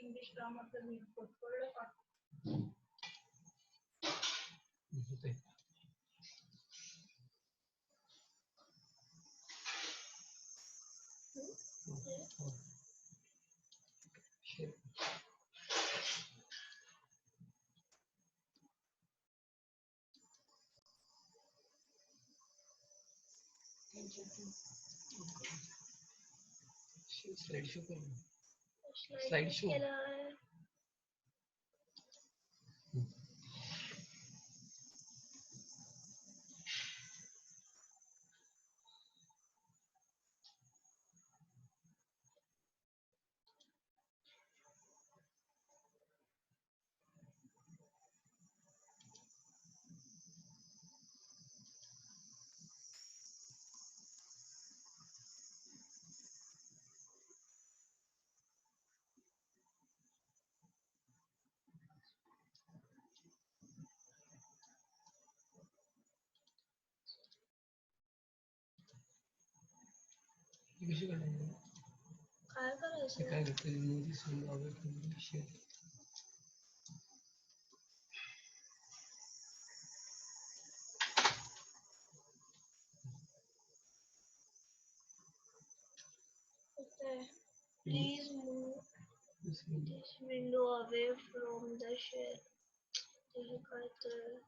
English grammar slide show काय करायचं काय Please move this window away from the shell. हे काय तर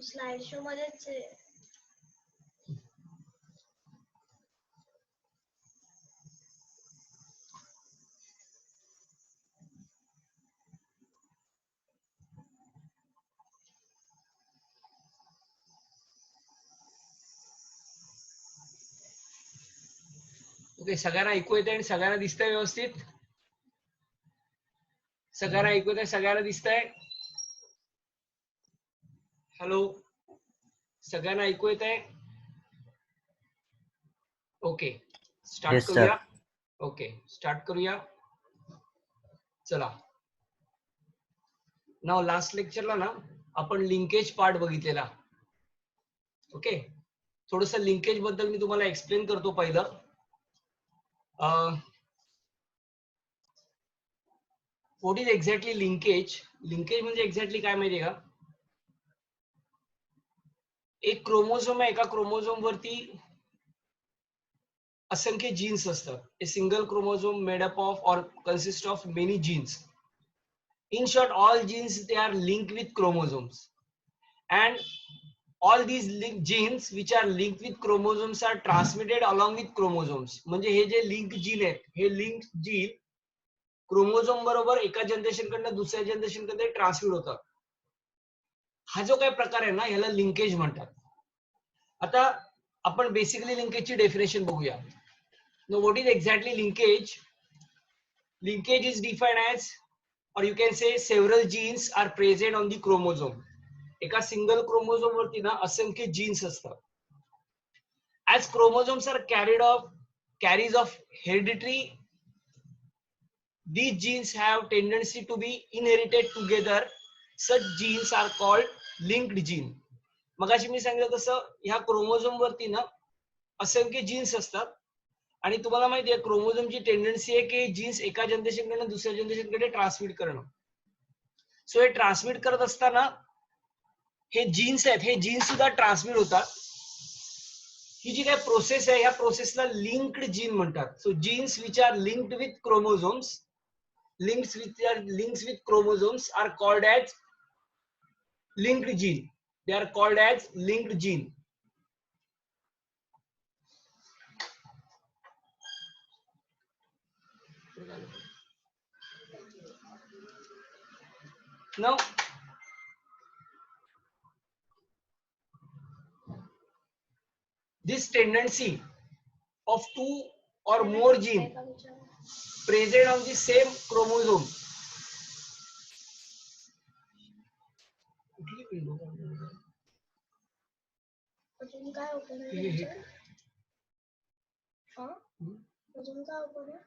स्लाइड शो मध्येच आहे. ओके, सगळ्यांना ऐकू येतंय आणि सगळ्यांना दिसतंय व्यवस्थित? सगळ्यांना ऐकू येतंय, सगळ्यांना दिसतंय? हॅलो, सगळ्यांना ऐकू येतंय? ओके, स्टार्ट करूया. ओके, स्टार्ट करूया. चला, नाव लास्ट लेक्चरला ना आपण लिंकेज पार्ट बघितलेला. ओके, थोडस लिंकेज बद्दल मी तुम्हाला एक्सप्लेन करतो. पहिलं what is exactly linkage. Linkage म्हणजे एक्झॅक्टली काय माहितीये का? एक क्रोमोझोम आहे, एका क्रोमोझोम वरती असंख्य जीन्स असतात. A single chromosome made up of or consist of many genes. In short, all genes they are linked with chromosomes, and all these genes which are linked with chromosomes are transmitted along with chromosomes. म्हणजे हे जे link gene आहेत, हे link gene chromosome बरोबर एका generation कडनं दुसऱ्या generation कडे ट्रान्समिट होतात. हा जो काही प्रकार आहे ना, ह्याला लिंकेज म्हणतात. आता आपण बेसिकली लिंकेजची डेफिनेशन बघूया. No, what is exactly linkage? Linkage is defined as, or you can say, several genes are present on the chromosome. एका सिंगल क्रोमोझोम वरती ना असंख्य जीन्स असतात. As chromosomes are carries of hereditary, these genes have tendency to be inherited together. Such genes are called linked gene. मगाशी मी सांगितलं तसं ह्या chromosome वरती ना असंख्य जीन्स असतात आणि तुम्हाला माहिती आहे क्रोमोझोमची टेंडन्सी आहे की जीन्स एका जनरेशन कडून दुसऱ्या जनरेशन कडे ट्रान्समिट करणं. सो हे ट्रान्समिट करत असताना हे जीन्स आहेत, हे जीन्स सुद्धा ट्रान्समिट होतात. ही जी काही प्रोसेस आहे, या प्रोसेसला लिंक्ड जीन म्हणतात. So jeans which are linked with chromosomes, links with chromosomes are called as linked gene. They are called as linked gene. Now, this tendency of two or more genes present on the same chromosome अजून काय करू?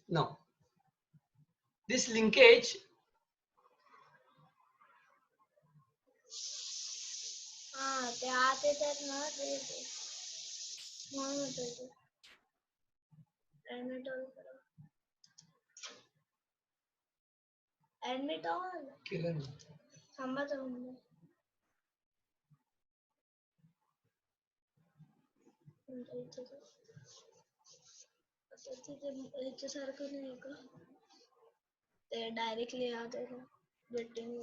Now, this linkage ते आत येतात ना ते म्हणून होतं ते ऍडमिट ऑल करा. ऍडमिट ऑल केलं ना. थांबा थांबा तिथे ह्याच्यासारखं नाही का ते डायरेक्टली आत आहे ना वेटिंग.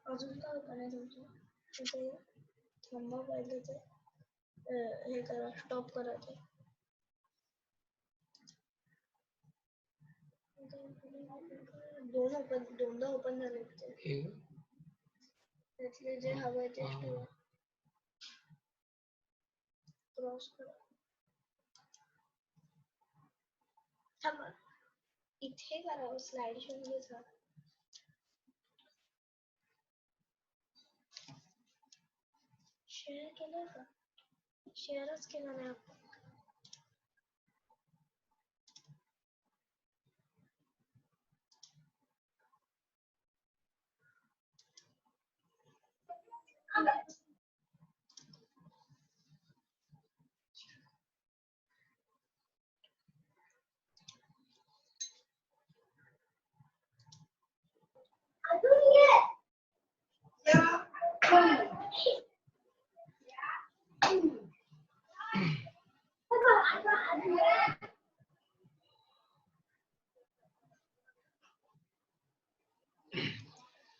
अजून काय करायचं तुमचं तिथे थांबा पाहिजे ते हे करा स्टॉप करा ते दोनदा ओपन झाले ते त्यातले जे हवंय ते ठेवा क्रॉस करा. थांबा इथे करा स्लाइड शो मध्ये जा. शेअर केलं का? शेअरच केलं नाही आपण.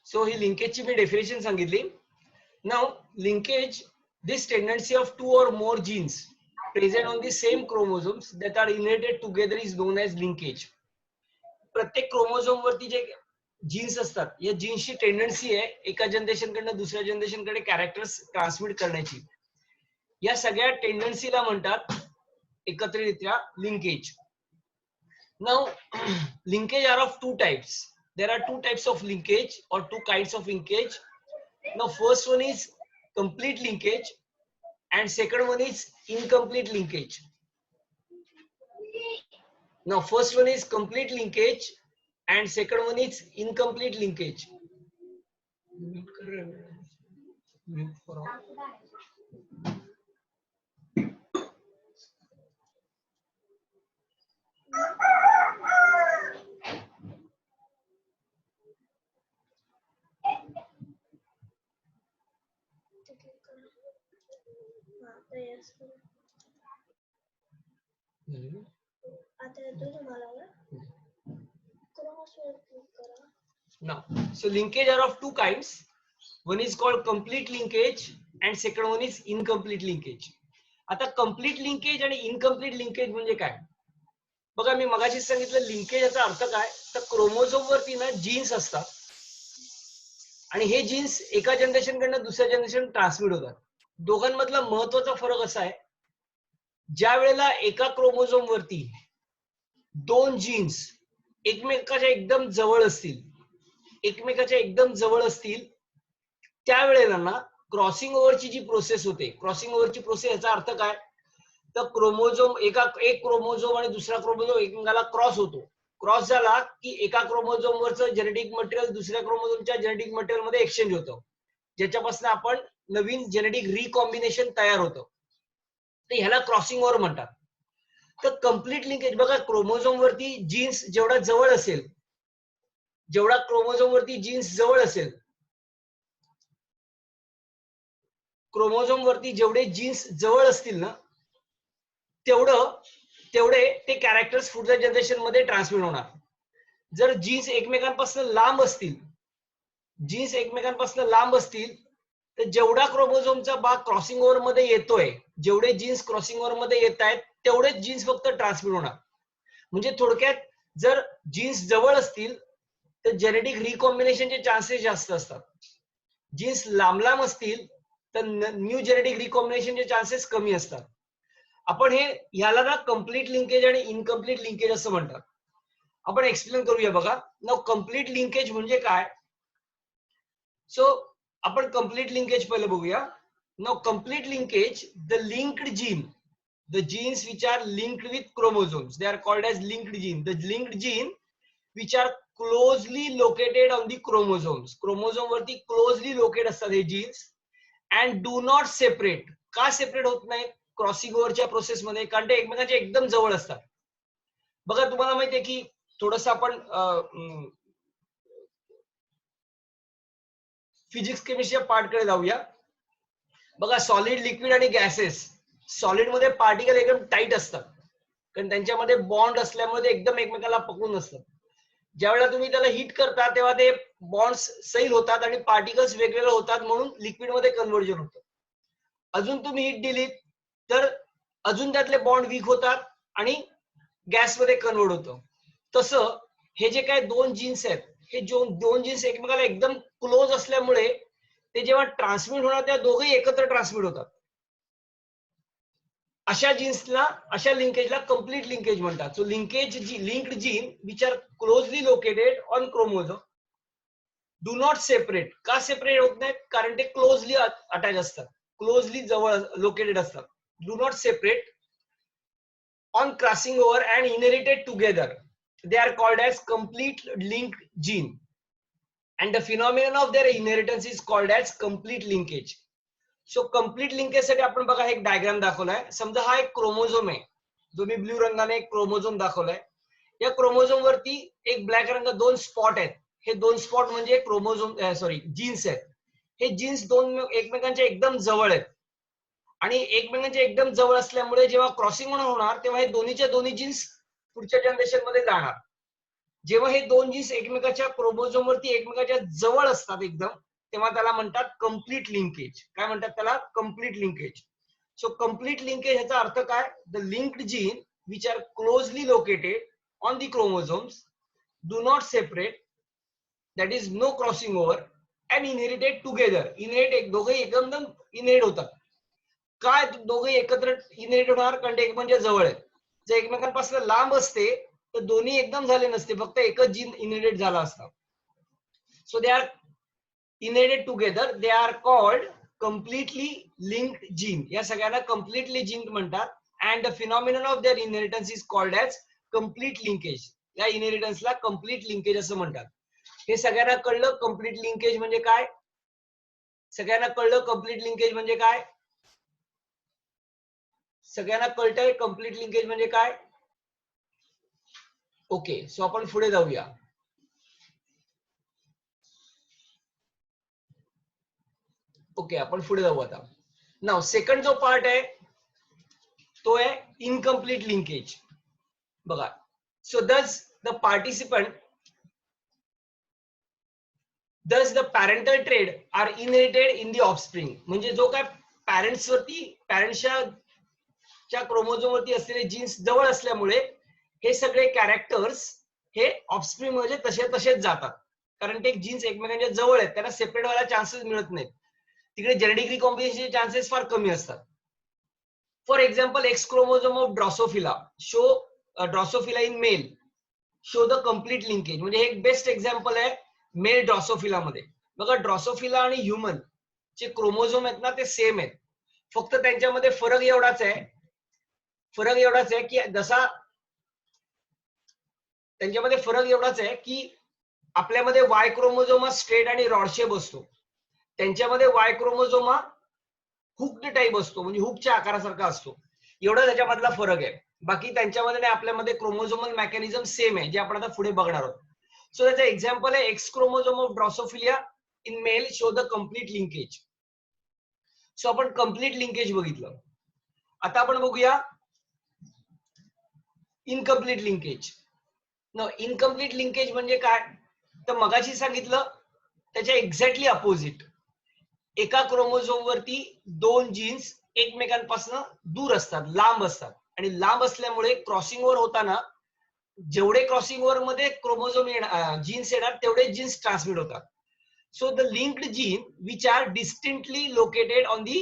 So ही लिंकेजची मी डेफिनेशन सांगितली. Now linkage, this tendency of two or more genes present on the same chromosomes that are inherited together is known as linkage. प्रत्येक क्रोमोझोम वरती जे जीन्स असतात या जीन्सची टेंडन्सी आहे एका जनरेशन कडनं दुसऱ्या जनरेशन कडे कॅरेक्टर्स ट्रान्समिट करण्याची. या सगळ्या टेंडन्सीला म्हणतात एकत्रितरित्या linkage. Now linkage are of two types. There are two types of linkage or two kinds of linkage. Now first one is complete linkage and second one is incomplete linkage. Now first one is complete linkage and second one is incomplete linkage. Now, so linkage are of two kinds. One is called complete linkage and second one is incomplete linkage. आता complete linkage आणि incomplete linkage म्हणजे काय? बघा मी मगाशी सांगितलं linkage याचा अर्थ काय तर क्रोमोझोम वरती ना जीन्स असतात आणि हे जीन्स एका जनरेशन कडनं दुसऱ्या जनरेशन ट्रान्समिट होतात. दोघांमधला महत्वाचा फरक असा आहे ज्या वेळेला एका क्रोमोझोम वरती दोन जीन्स एकमेकाच्या एकदम जवळ असतील त्यावेळेला ना क्रॉसिंग ओव्हरची जी प्रोसेस होते क्रॉसिंग ओव्हरची प्रोसेस याचा अर्थ काय तर क्रोमोझोम एक क्रोमोझोम आणि दुसरा क्रोमोझोम एकमेकाला क्रॉस होतो. क्रॉस झाला की एका क्रोमोझोम वरचं जेनेटिक मटेरियल दुसऱ्या क्रोमोझोमच्या जेनेटिक मटेरियल मध्ये एक्सचेंज होतं ज्याच्यापासून आपण नवीन जेनेटिक रिकॉम्बिनेशन तयार होतं. तर ह्याला क्रॉसिंग ओव्हर म्हणतात. तर कम्प्लीट लिंकेज बघा क्रोमोझोम वरती जीन्स जेवढा जवळ असेल जेवढा क्रोमोझोम वरती जीन्स जवळ असेल क्रोमोझोम वरती जेवढे जीन्स जवळ असतील ना तेवढे ते कॅरेक्टर्स पुढच्या जनरेशन मध्ये ट्रान्समिट होणार. जर जीन्स एकमेकांपासून लांब असतील तर जेवढा क्रोमोझोमचा भाग क्रॉसिंग ओव्हर मध्ये येतोय जेवढे जीन्स क्रॉसिंग ओव्हर मध्ये येत आहेत तेवढेच जीन्स फक्त ट्रान्समिट होणार. म्हणजे थोडक्यात जर जीन्स जवळ असतील तर जेनेटिक रिकॉम्बिनेशनचे चान्सेस जास्त असतात. जीन्स लांब लांब असतील तर न्यू जेनेटिक रिकॉम्बिनेशनचे चान्सेस कमी असतात. आपण ह्याला ना कम्प्लीट लिंकेज आणि इनकम्प्लीट लिंकेज असं म्हणतात. आपण एक्सप्लेन करूया बघा. नाउ कम्प्लीट लिंकेज म्हणजे काय? सो आपण कम्प्लीट लिंकेज पहिले बघूया. Now complete linkage, the linked gene, the genes which are linked with chromosomes, they are called as linked gene. The linked gene which are closely located on the chromosomes, chromosome वरती closely located असतात हे genes and do not separate. का separate होत नाही crossing ओव्हरच्या process मध्ये? कारण ते एकमेकांच्या एकदम जवळ असतात. बघा तुम्हाला माहितीये की थोडस आपण फिजिक्स केमिस्ट्रीच्या पार्ट कडे जाऊया. बघा सॉलिड, लिक्विड आणि गॅसेस, सॉलिड मध्ये पार्टिकल एकदम टाईट असतात कारण त्यांच्यामध्ये बॉन्ड असल्यामुळे ते एकदम एकमेकाला पकडून असतात. ज्यावेळेला तुम्ही त्याला हीट करता तेव्हा ते बॉन्ड्स सैल होतात आणि पार्टिकल्स वेगवेगळे होतात, म्हणून लिक्विड मध्ये कन्व्हर्जन होतं. अजून तुम्ही हीट दिलीत तर अजून त्यातले बॉन्ड वीक होतात आणि गॅस मध्ये कन्व्हर्ट होतं. तसं हे जे काय दोन जीन्स आहेत, हे दोन जीन्स एकमेकाला एकदम क्लोज असल्यामुळे ते जेव्हा ट्रान्समिट होणार तेव्हा दोघेही एकत्र ट्रान्समिट होतात. अशा जीन्सला, अशा लिंकेजला कम्प्लीट लिंकेज म्हणतात. So linkage linked gene which are closely located on chromosome do not separate. का सेपरेट होत नाहीत? कारण ते क्लोजली अटॅच असतात, क्लोजली जवळ लोकेटेड असतात. Do not separate on crossing over and inherited together. They are called as complete linked gene. And the phenomenon of their inheritance is called as complete linkage. So complete linkage साठी आपण बघा एक diagram दाखवलाय. समजा हा एक chromosome आहे, जो मी ब्ल्यू रंगाने एक क्रोमोझोम दाखवलाय. या क्रोमोझोम वरती एक ब्लॅक रंग दोन स्पॉट आहेत. हे दोन स्पॉट म्हणजे क्रोमोझोम जीन्स आहेत. हे जीन्स दोन एकमेकांच्या एकदम जवळ आहेत आणि एकमेकांच्या एकदम जवळ असल्यामुळे जेव्हा क्रॉसिंग होणार तेव्हा हे दोन्हीच्या दोन्ही जीन्स पुढच्या जनरेशन मध्ये जाणार. जेव्हा हे दोन जीन्स एकमेकाच्या क्रोमोझोम वरती एकमेकाच्या जवळ असतात एकदम, तेव्हा त्याला म्हणतात कम्प्लीट लिंकेज. काय म्हणतात त्याला? Complete linkage. So complete linkage ह्याचा अर्थ काय? The linked gene which are closely located on the chromosomes do not separate, that is no crossing over and inherited together. Inherit दोघे एकदम इनहेरिट होतात. काय दोघे एकत्र इनहेरिट होणार? कारण एक म्हणजे जवळ आहे. जर एकमेकांपासून लांब असते तर दोन्ही एकदम झाले नसते, फक्त एकच जीन इनहेरिट झाला असता. So they are inherited together, they are called completely linked gene. या सगळ्यांना कम्प्लिटली जीन म्हणतात. And the phenomenon of their inheritance is called as complete linkage. या इनहेरिटन्सला कम्प्लीट लिंकेज असं म्हणतात. हे सगळ्यांना कळलं कम्प्लीट लिंकेज म्हणजे काय? सगळ्यांना कळलं कम्प्लीट लिंकेज म्हणजे काय? सगळ्यांना कळतंय कम्प्लीट लिंकेज म्हणजे काय? ओके, सो आपण पुढे जाऊया. ओके, आपण पुढे जाऊ आता. नाउ सेकंड जो पार्ट आहे तो आहे इनकम्प्लीट लिंकेज. बघा, so thus the participant, thus the parental trait are inherited in the offspring. म्हणजे जो काय पॅरेंट्स वरती, पॅरेंट्सच्या क्रोमोझोम वरती असलेले जीन्स जवळ असल्यामुळे हे सगळे कॅरेक्टर्स हे ऑफस्प्रिंग मध्ये तसेच जातात. कारण ते जीन्स एकमेकांच्या जवळ आहेत, त्यांना सेपरेट व्हायला चान्सेस मिळत नाहीत. तिकडे जेनेटिक रिकॉम्बिनेशनचे चान्सेस फार कमी असतात. For example, X chromosome of Drosophila show Drosophila in male show the complete linkage. म्हणजे हे एक बेस्ट एक्झाम्पल आहे मेल ड्रॉसोफिला मध्ये. बघा, ड्रॉसोफिला आणि ह्युमन जे क्रोमोझोम आहेत ना ते सेम आहेत, फक्त त्यांच्यामध्ये फरक एवढाच आहे की जसा त्यांच्यामध्ये फरक एवढाच आहे की आपल्यामध्ये वाय क्रोमोझोम हा स्ट्रेट आणि रॉड शेप असतो, त्यांच्यामध्ये वाय क्रोमोझोम हा हुक्ड टाइप असतो, म्हणजे हुकच्या आकारासारखा असतो. एवढा त्याच्यामधला फरक आहे. बाकी त्यांच्यामध्ये आणि आपल्यामध्ये क्रोमोझोमल मेकॅनिझम सेम आहे, जे आपण आता पुढे बघणार आहोत. सो त्याचं एक्झाम्पल आहे X chromosome of drosophila in male show the complete linkage. So आपण कम्प्लीट लिंकेज बघितलं. आता आपण बघूया इनकम्प्लीट लिंकेज. इनकम्प्लीट लिंकेज म्हणजे काय? तर मगाशी सांगितलं त्याच्या एक्झॅक्टली अपोजिट. एका क्रोमोझोम वरती दोन जीन्स एकमेकांपासून दूर असतात, लांब असतात, आणि लांब असल्यामुळे क्रॉसिंग ओव्हर होताना जेवढे क्रॉसिंग ओव्हर मध्ये क्रोमोझोम जीन्स येणार तेवढे जीन्स ट्रान्समिट होतात. So the linked gene which are distinctly located on the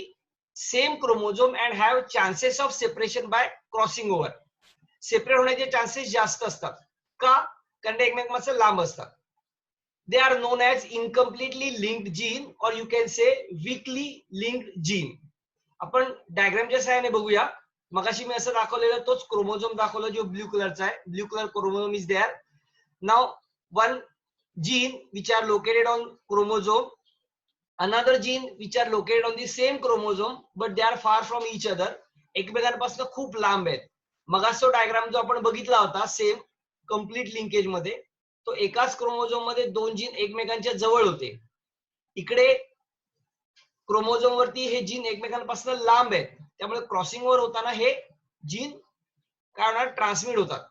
same chromosome and have chances of separation by crossing over. Separate होण्याचे चान्सेस जास्त असतात. का? कारण ते एकमेकांपासून लांब असतात. They are known as incompletely linked gene or you can say weakly linked gene. आपण डायग्रामच्या सहाय्याने बघूया. मगाशी मी असं दाखवलेलं तोच क्रोमोझोम दाखवला जो ब्लू कलरचा आहे. Blue colour chromosome is there. Now one gene which are located on chromosome, another gene which are located on the same chromosome but they are far from each other. एकमेकांपासून खूप लांब आहेत. मगाचा diagram जो आपण बघितला होता सेम कंप्लीट लिंकेज मध्ये, तो एकाच क्रोमोझोम मध्ये दोन जीन एकमेकांच्या जवळ होते. इकडे क्रोमोझोम वरती हे जीन एकमेकांपासून लांब आहेत, त्यामुळे क्रॉसिंग ओव्हर होताना हे जीन काय होणार, ट्रान्समिट होतात.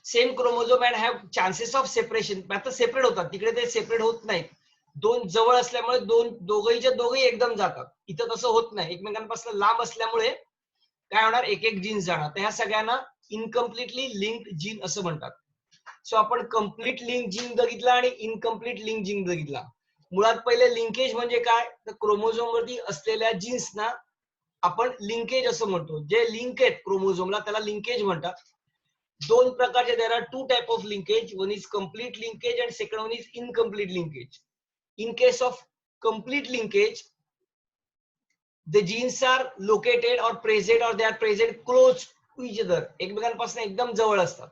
Same chromosome and have chances of separation. आता सेपरेट होतात, तिकडे ते सेपरेट होत नाहीत. दोन जवळ असल्यामुळे दोघीच्या दोघे एकदम जातात. इथं तसं होत नाही, एकमेकांपासून लांब असल्यामुळे काय होणार, एक एक जीन्स जाणार. तर ह्या सगळ्यांना इनकम्प्लिटली लिंक्ड जीन असं म्हणतात. सो आपण कंप्लीट लिंक जीन बघितला आणि इनकम्प्लीट लिंक जीन बघितला. मुळात पहिले लिंकेज म्हणजे काय, तर क्रोमोझोम वरती असलेल्या जीन्सना आपण लिंकेज असं म्हणतो. जे लिंक आहेत क्रोमोझोमला त्याला लिंकेज म्हणतात. दोन प्रकारचे, there are two type of linkage. One is complete linkage and second one is incomplete linkage. In case of complete linkage, the genes are located or present or they are present close to each other. एकमेकांपासून एकदम जवळ असतात.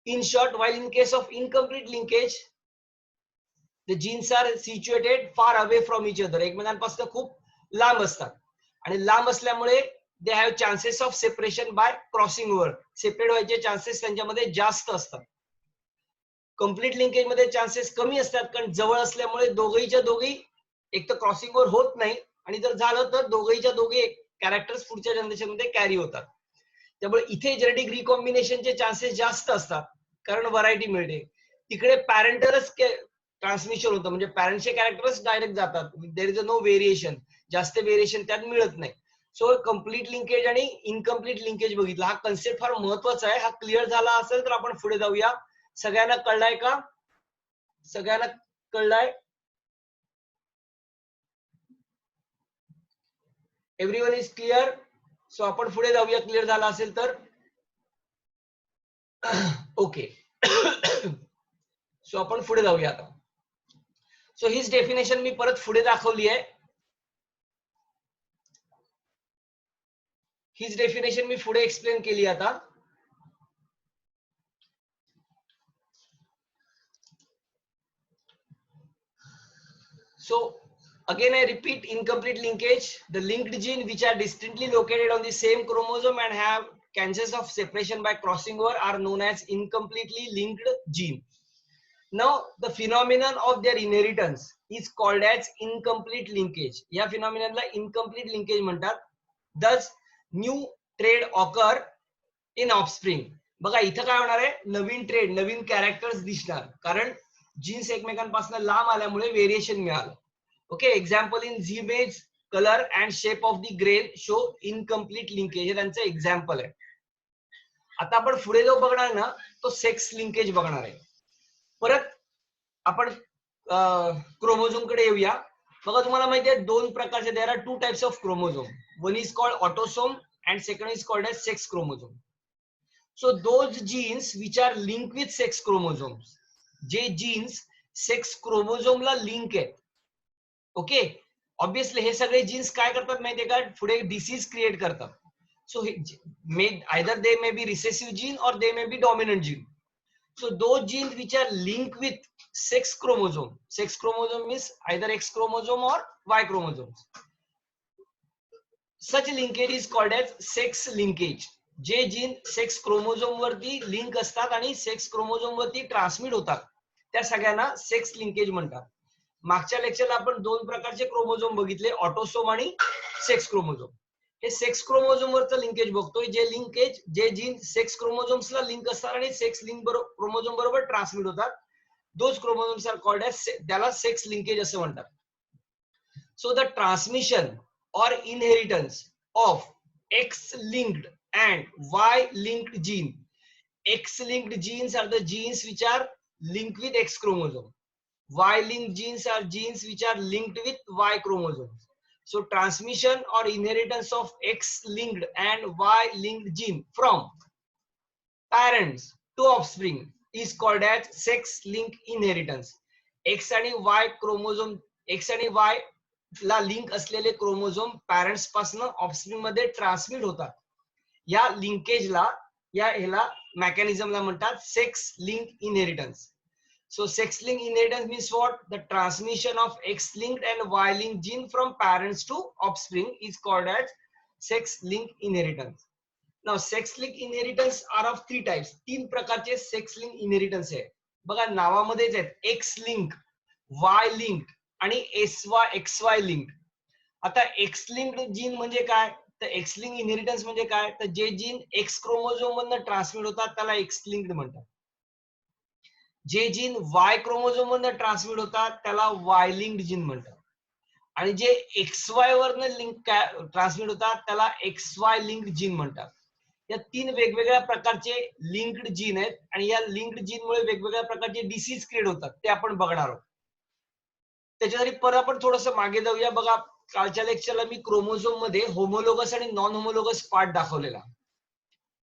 In short, while in case of incomplete linkage, the genes are situated far away from each other. एकमेकांपासून खूप लांब असतात आणि लांब असल्यामुळे they have chances of separation by crossing over. Separate व्हायचे चान्सेस त्यांच्यामध्ये जास्त असतात. कंप्लीट लिंकेज मध्ये चान्सेस कमी असतात, कारण जवळ असल्यामुळे दोघीच्या दोघी एक तर क्रॉसिंग ओव्हर होत नाही आणि जर झालं तर दोघीच्या दोघे कॅरेक्टर्स पुढच्या जनरेशन मध्ये कॅरी होतात. त्यामुळे इथे जेनेटिक रिकॉम्बिनेशनचे चान्सेस जास्त असतात, कारण व्हरायटी मिळते. तिकडे पॅरेंटलच ट्रान्समिशन होतं, म्हणजे पॅरेंटचे कॅरेक्टर्स डायरेक्ट जातात. देर इज नो व्हेरिएशन, जास्त व्हेरिएशन त्यात मिळत नाही. सो कंप्लीट लिंकेज आणि इनकम्प्लीट लिंकेज बघितला. हा कन्सेप्ट फार महत्वाचा आहे. हा क्लिअर झाला असेल तर आपण पुढे जाऊया. सगळ्यांना कळलाय का? सगळ्यांना कळलाय? Everyone is clear? सो आपण पुढे जाऊया क्लिअर झाला असेल तर. ओके. सो आपण पुढे जाऊया आता. सो हीच डेफिनेशन मी परत पुढे दाखवली आहे. हीच डेफिनेशन मी पुढे एक्सप्लेन केली आता. So again I repeat, incomplete linkage, the linked gene which are distinctly located on the same chromosome and have chances of separation by crossing over are known as incompletely linked gene. Now the phenomenon of their inheritance is called as incomplete linkage. या phenomenon ला incomplete linkage म्हणतात. Thus new trait occur in offspring. बघा इथं काय होणार आहे, नवीन trade, नवीन characters दिसणार, कारण जीन्स एकमेकांपासून लांब आल्यामुळे व्हेरिएशन मिळालं. Okay. Example in Zea mays, colour and shape of the grain show incomplete linkage. हे त्यांचं एक्झाम्पल आहे. आता आपण पुढे जो बघणार ना, तो सेक्स लिंकेज बघणार आहे. परत आपण क्रोमोझोम कडे येऊया. बघा तुम्हाला माहिती आहे दोन प्रकारचे, there are two types of chromosome. One is called autosome and second is called as sex chromosome. So those genes which are linked with sex chromosomes, जे जीन्स सेक्स क्रोमोझोमला लिंक आहेत, ओके. ऑब्विसली हे सगळे jeans काय करतात माहितीये का, पुढे disease create करतात. So either they may be recessive gene or they may be dominant gene. So those genes which are linked with sex chromosome means either X chromosome or Y chromosomes. Such linkage is called as sex linkage. जे gene sex chromosome वरती link असतात आणि sex chromosome वरती transmit होतात, त्या सगळ्यांना sex linkage म्हणतात. मागच्या लेक्चरला आपण दोन प्रकारचे क्रोमोझोम बघितले, ऑटोसोम आणि सेक्स क्रोमोझोम. हे सेक्स क्रोमोझोम वरचं लिंकेज बघतोय. जे लिंकेज, जे जीन सेक्स क्रोमोझोम्सला लिंक असतात आणि सेक्स लिंक क्रोमोझोम बरोबर ट्रान्समिट होतात, those chromosomes are called as, त्याला सेक्स लिंकेज असं म्हणतात. So the transmission or inheritance of X-linked and Y-linked gene. X-linked genes are the genes which are linked with X chromosome. Y-linked genes are genes which are linked with Y chromosomes. So transmission or inheritance of X-linked and Y-linked gene from parents to offspring is called as sex-linked inheritance. X आणि Y chromosome, X आणि Y ला link असलेले chromosome parents पासून offspring मध्ये transmit होतात. या लिंकेजला, या ह्याला मेकॅनिझमला म्हणतात sex link inheritance. So sex-linked inheritance means what? The transmission of X-linked and Y-linked gene from parents to offspring is called as sex-linked inheritance. Now sex-linked inheritance are of three types. तीन प्रकारचे sex-linked inheritance आहे. बघा नावामध्येच आहेत, X-linked, Y-linked आणि XY linked. आता X-linked gene म्हणजे काय? तर X-linked inheritance म्हणजे काय? तर जे जीन X क्रोमोझोम मधून ट्रान्समिट होतात त्याला X-linked म्हणतात. जे जीन Y क्रोमोझोम मधून ट्रान्समिट होतात त्याला Y-linked जीन म्हणतात. आणि जे XY वरनं लिंक ट्रान्समिट होतात त्याला XY लिंक्ड जीन म्हणतात. या तीन वेगवेगळ्या प्रकारचे लिंक्ड जीन आहेत आणि या लिंक्ड जीन मुळे वेगवेगळ्या प्रकारचे डिसीज क्रिएट होतात, ते आपण बघणार आहोत. त्याच्यासाठी परत आपण थोडस मागे जाऊया. बघा कालच्या लेक्चरला मी क्रोमोझोम मध्ये होमोलोगस आणि नॉन होमोलोगस पार्ट दाखवलेला.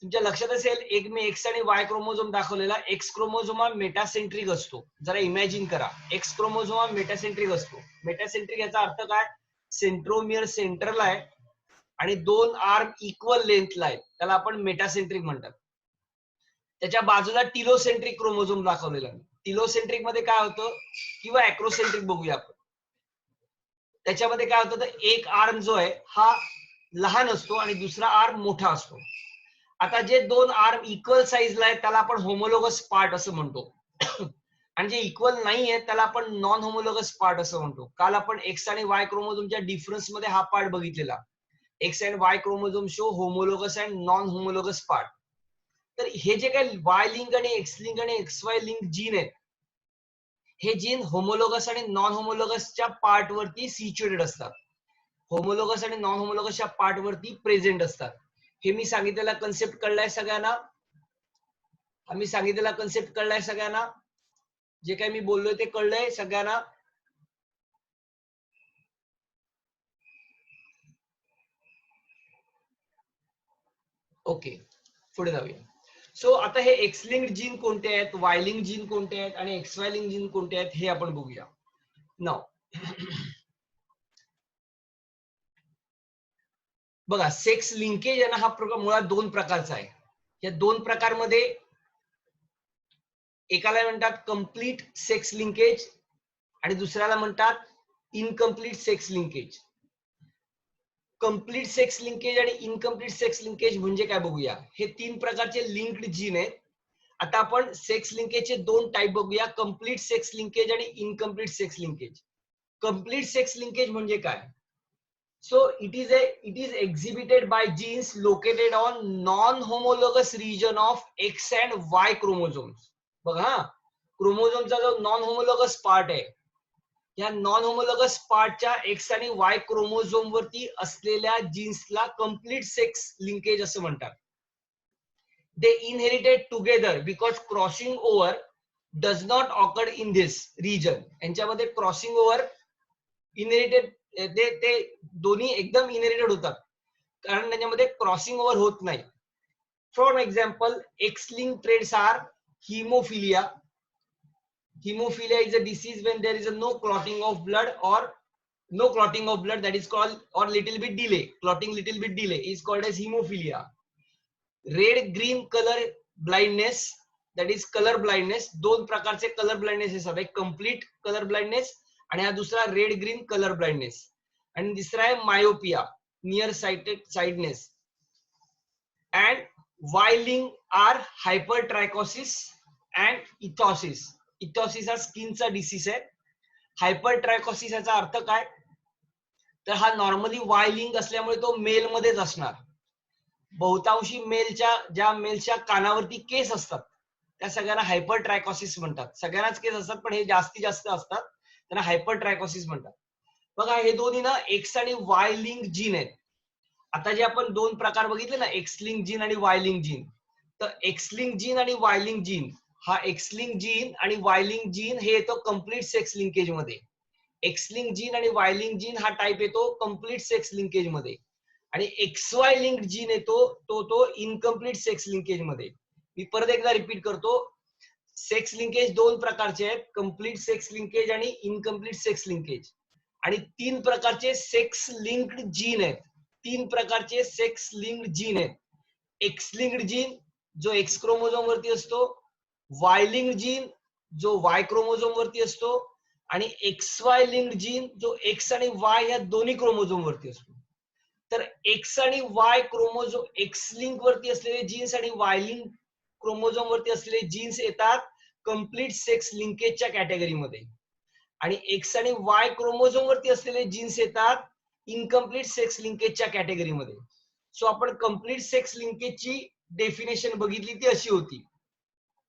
तुमच्या लक्षात असेल, एक मी एक्स आणि वाय क्रोमोझोम दाखवलेला. एक्स क्रोमोझोम हा मेटासेंट्रिक असतो. जरा इमॅजिन करा, एक्स क्रोमोझोम हा मेटासेंट्रिक असतो. मेटासेंट्रिक याचा अर्थ काय? सेंट्रोमियर सेंटरला आहे आणि दोन आर्म इक्वल लेंथला आहेत, त्याला आपण मेटासेंट्रिक म्हणतात. त्याच्या बाजूला टिलोसेंट्रिक क्रोमोझोम दाखवलेला. टिलोसेंट्रिक मध्ये काय होतं, किंवा अॅक्रोसेंट्रिक बघूया आपण. त्याच्यामध्ये काय होतं, तर एक आर्म जो आहे हा लहान असतो आणि दुसरा आर्म मोठा असतो. आता जे दोन आर्म इक्वल साईजला आहेत त्याला आपण होमोलोगस पार्ट असं म्हणतो. आणि जे इक्वल नाही आहे त्याला आपण नॉन होमोलोगस पार्ट असं म्हणतो. काल आपण एक्स आणि वाय क्रोमोझोमच्या डिफरन्स मध्ये हा पार्ट बघितलेला. X and Y chromosome show homologous and non homologous part. तर हे जे काही वाय लिंक आणि एक्स लिंक आणि एक्स वाय लिंक जीन आहेत, हे जीन होमोलोगस आणि नॉन होमोलोगसच्या पार्ट वरती सिच्युएटेड असतात. होमोलोगस आणि नॉन होमोलोगसच्या पार्ट वरती प्रेझेंट असतात. हे मी सांगितलेला कन्सेप्ट कळलाय सगळ्यांना? आम्ही सांगितलेला कन्सेप्ट कळलाय सगळ्यांना? जे काही मी बोललोय ते कळलंय सगळ्यांना? ओके, पुढे जाऊया. सो आता हे एक्स लिंक्ड जीन कोणते आहेत, वाय लिंक्ड जीन कोणते आहेत आणि एक्स वाय लिंक्ड जीन कोणते आहेत हे आपण बघूया. नाव बघा, सेक्स लिंकेज आहे ना, हा प्रकार मुळात दोन प्रकारचा आहे. या दोन प्रकारमध्ये एकाला म्हणतात कम्प्लीट सेक्स लिंकेज आणि दुसऱ्याला म्हणतात incomplete sex linkage. Complete sex linkage आणि इनकम्प्लीट सेक्स लिंकेज म्हणजे काय बघूया. हे तीन प्रकारचे लिंक्ड जीन आहेत. आता आपण सेक्स लिंकेजचे दोन टाइप बघूया, कम्प्लीट सेक्स लिंकेज आणि incomplete sex linkage. Complete sex linkage म्हणजे काय? So it is exhibited by genes located on non-homologous region of X and Y chromosomes. बघा, क्रोमोझोमचा जो नॉन होमोलोगस पार्ट आहे, या नॉन होमोलोगस पार्टच्या एक्स आणि Y chromosome वरती असलेल्या जीन्सला कम्प्लीट सेक्स लिंकेज असं म्हणतात. They inherited together because crossing over does not occur in this region. यांच्यामध्ये क्रॉसिंग ओव्हर इनहेरिटेड ते दोन्ही एकदम इनहेरिटेड होतात, कारण त्याच्यामध्ये क्रॉसिंग ओव्हर होत नाही. For example, X link traits are haemophilia. Hemophilia is a disease when there is a no clotting of blood that is called, or little bit delay, clotting little bit delay is called as hemophilia. Red green color blindness, that is color blindness. दोन प्रकारचे colour blindness असतात, एक complete colour blindness आणि हा दुसरा red green colour blindness. आणि तिसरा आहे myopia, near sightedness. And Y link are hypertrichosis and ichthyosis. Ichthyosis हा स्किनचा डिसीज आहे. हायपरट्रायकोसिस याचा अर्थ काय? तर हा नॉर्मली वाय लिंक असल्यामुळे तो मेल मध्येच असणार. बहुतांशी ज्या मेलच्या कानावरती केस असतात त्या सगळ्यांना हायपरट्रायकोसिस म्हणतात. सगळ्यांनाच केस असतात पण हे जास्तीत जास्त असतात, त्यांना हायपरट्रायकोसिस म्हणतात. बघा, हे दोन्ही ना एक्स आणि वाय लिंक जीन आहेत. आता जे आपण दोन प्रकार बघितले ना, एक्स लिंक जीन आणि वाय लिंक जीन, तर एक्स लिंक जीन आणि वाय लिंक जीन हा एक्स लिंक जीन आणि वाय लिंक जीन हे येतो कम्प्लीट सेक्स लिंकेज मध्ये. एक्स लिंक जीन आणि वाय लिंक जीन हा टाइप येतो कम्प्लीट सेक्स लिंकेज मध्ये, आणि एक्स वाय लिंक जीन येतो तो इनकम्प्लीट सेक्स लिंकेज मध्ये. मी परत एकदा रिपीट करतो, सेक्स लिंकेज दोन प्रकारचे आहेत, कम्प्लीट सेक्स लिंकेज आणि इनकम्प्लीट सेक्स लिंकेज. आणि तीन प्रकारचे सेक्स लिंक्ड जीन आहेत. तीन प्रकारचे सेक्स लिंक्ड जीन आहेत. एक्स लिंक्ड जीन जो एक्स क्रोमोझोम वरती असतो, वाय लिंक्ड जीन जो वाय क्रोमोझोम वरती असतो, आणि एक्स वाय लिंक्ड जीन जो एक्स आणि वाय या दोन्ही क्रोमोझोम वरती असतो. तर एक्स आणि वाय क्रोमोझोम, एक्स लिंक वरती असलेले जीन्स आणि वाय लिंक क्रोमोझोम वरती असलेले जीन्स येतात कम्प्लीट सेक्स लिंकेजच्या कॅटेगरीमध्ये, आणि एक्स आणि वाय क्रोमोझोम वरती असलेले जीन्स येतात इनकम्प्लीट सेक्स लिंकेजच्या कॅटेगरीमध्ये. सो आपण कम्प्लीट सेक्स लिंकेजची डेफिनेशन बघितली, ती अशी होती.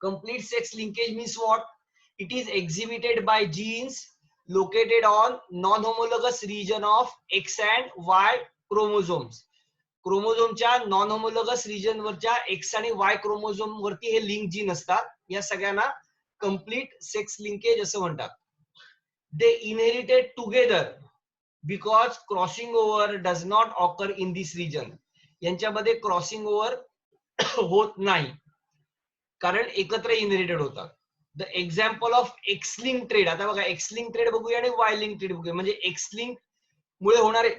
Complete sex linkage means what? It is exhibited by genes located on non-homologous region of X and Y chromosomes. क्रोमोझोमच्या नॉन होमोलॉगस रिजन वरच्या एक्स आणि वाय क्रोमोझोम वरती हे लिंक जीन असतात. या सगळ्यांना कम्प्लीट सेक्स लिंकेज असं म्हणतात. They inherited together because crossing over does not occur in this region. यांच्यामध्ये क्रॉसिंग ओव्हर होत नाही, कारण एकत्र इनहेरिटेड होतात. The example of X link trait, आता बघा एक्स लिंक ट्रेड बघूया आणि वाय लिंक ट्रेड बघूया. म्हणजे एक्स लिंक मुळे होणारे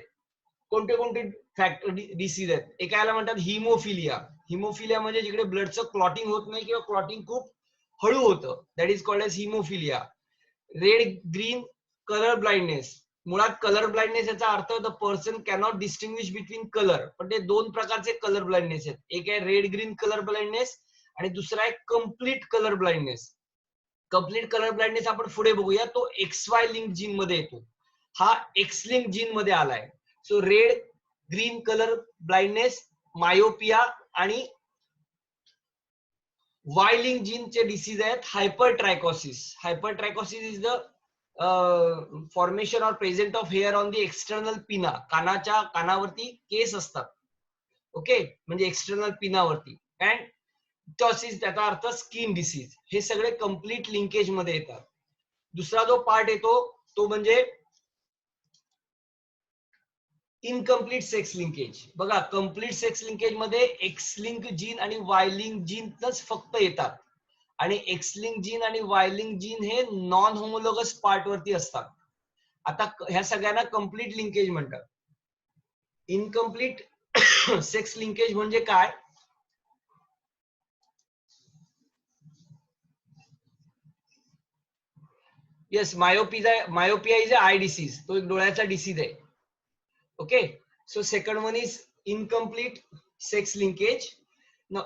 कोणते कोणते फॅक्टर डिसीज आहेत? एकाला म्हणतात हिमोफिलिया. हिमोफिलिया म्हणजे जिकडे ब्लडचं क्लॉटिंग होत नाही किंवा क्लॉटिंग खूप हळू होतं, that is called as haemophilia. Red green colour blindness, मुळात कलर ब्लाइंडनेस याचा अर्थ the person cannot distinguish between colour, पण ते दोन प्रकारचे कलर ब्लाइंडनेस आहेत. एक आहे रेड ग्रीन कलर ब्लाइंडनेस आणि दुसरा आहे complete colour blindness. Complete colour blindness आपण पुढे बघूया, तो एक्स वाय लिंक जीन मध्ये येतो, हा एक्स लिंक जीन मध्ये आलाय. So red green colour blindness, myopia आणि वाय लिंक जीनचे डिसीज आहेत hypertrichosis. Hypertrichosis is the formation or present of hair on the external pinna. कानावरती केस असतात, ओके, म्हणजे एक्सटर्नल पिनावरती. अँड टॉसिस, त्याचा अर्थ स्किन डिसीज. हे सगळे कम्प्लीट लिंकेज मध्ये येतात. दुसरा जो पार्ट येतो तो म्हणजे इनकम्प्लीट सेक्स लिंकेज. बघा, कम्प्लीट सेक्स लिंकेज मध्ये एक्स लिंक जीन आणि वाय लिंक जीनच फक्त येतात, आणि एक्स लिंक जीन आणि वाय लिंक जीन हे नॉन होमोलॉगस पार्ट वरती असतात. आता ह्या सगळ्यांना कम्प्लीट लिंकेज म्हणतात. इनकम्प्लीट सेक्स लिंकेज म्हणजे काय? Yes, myopia is a I disease. तो एक डोळ्याचा डिसीज आहे. Okay, so second one is incomplete sex linkage.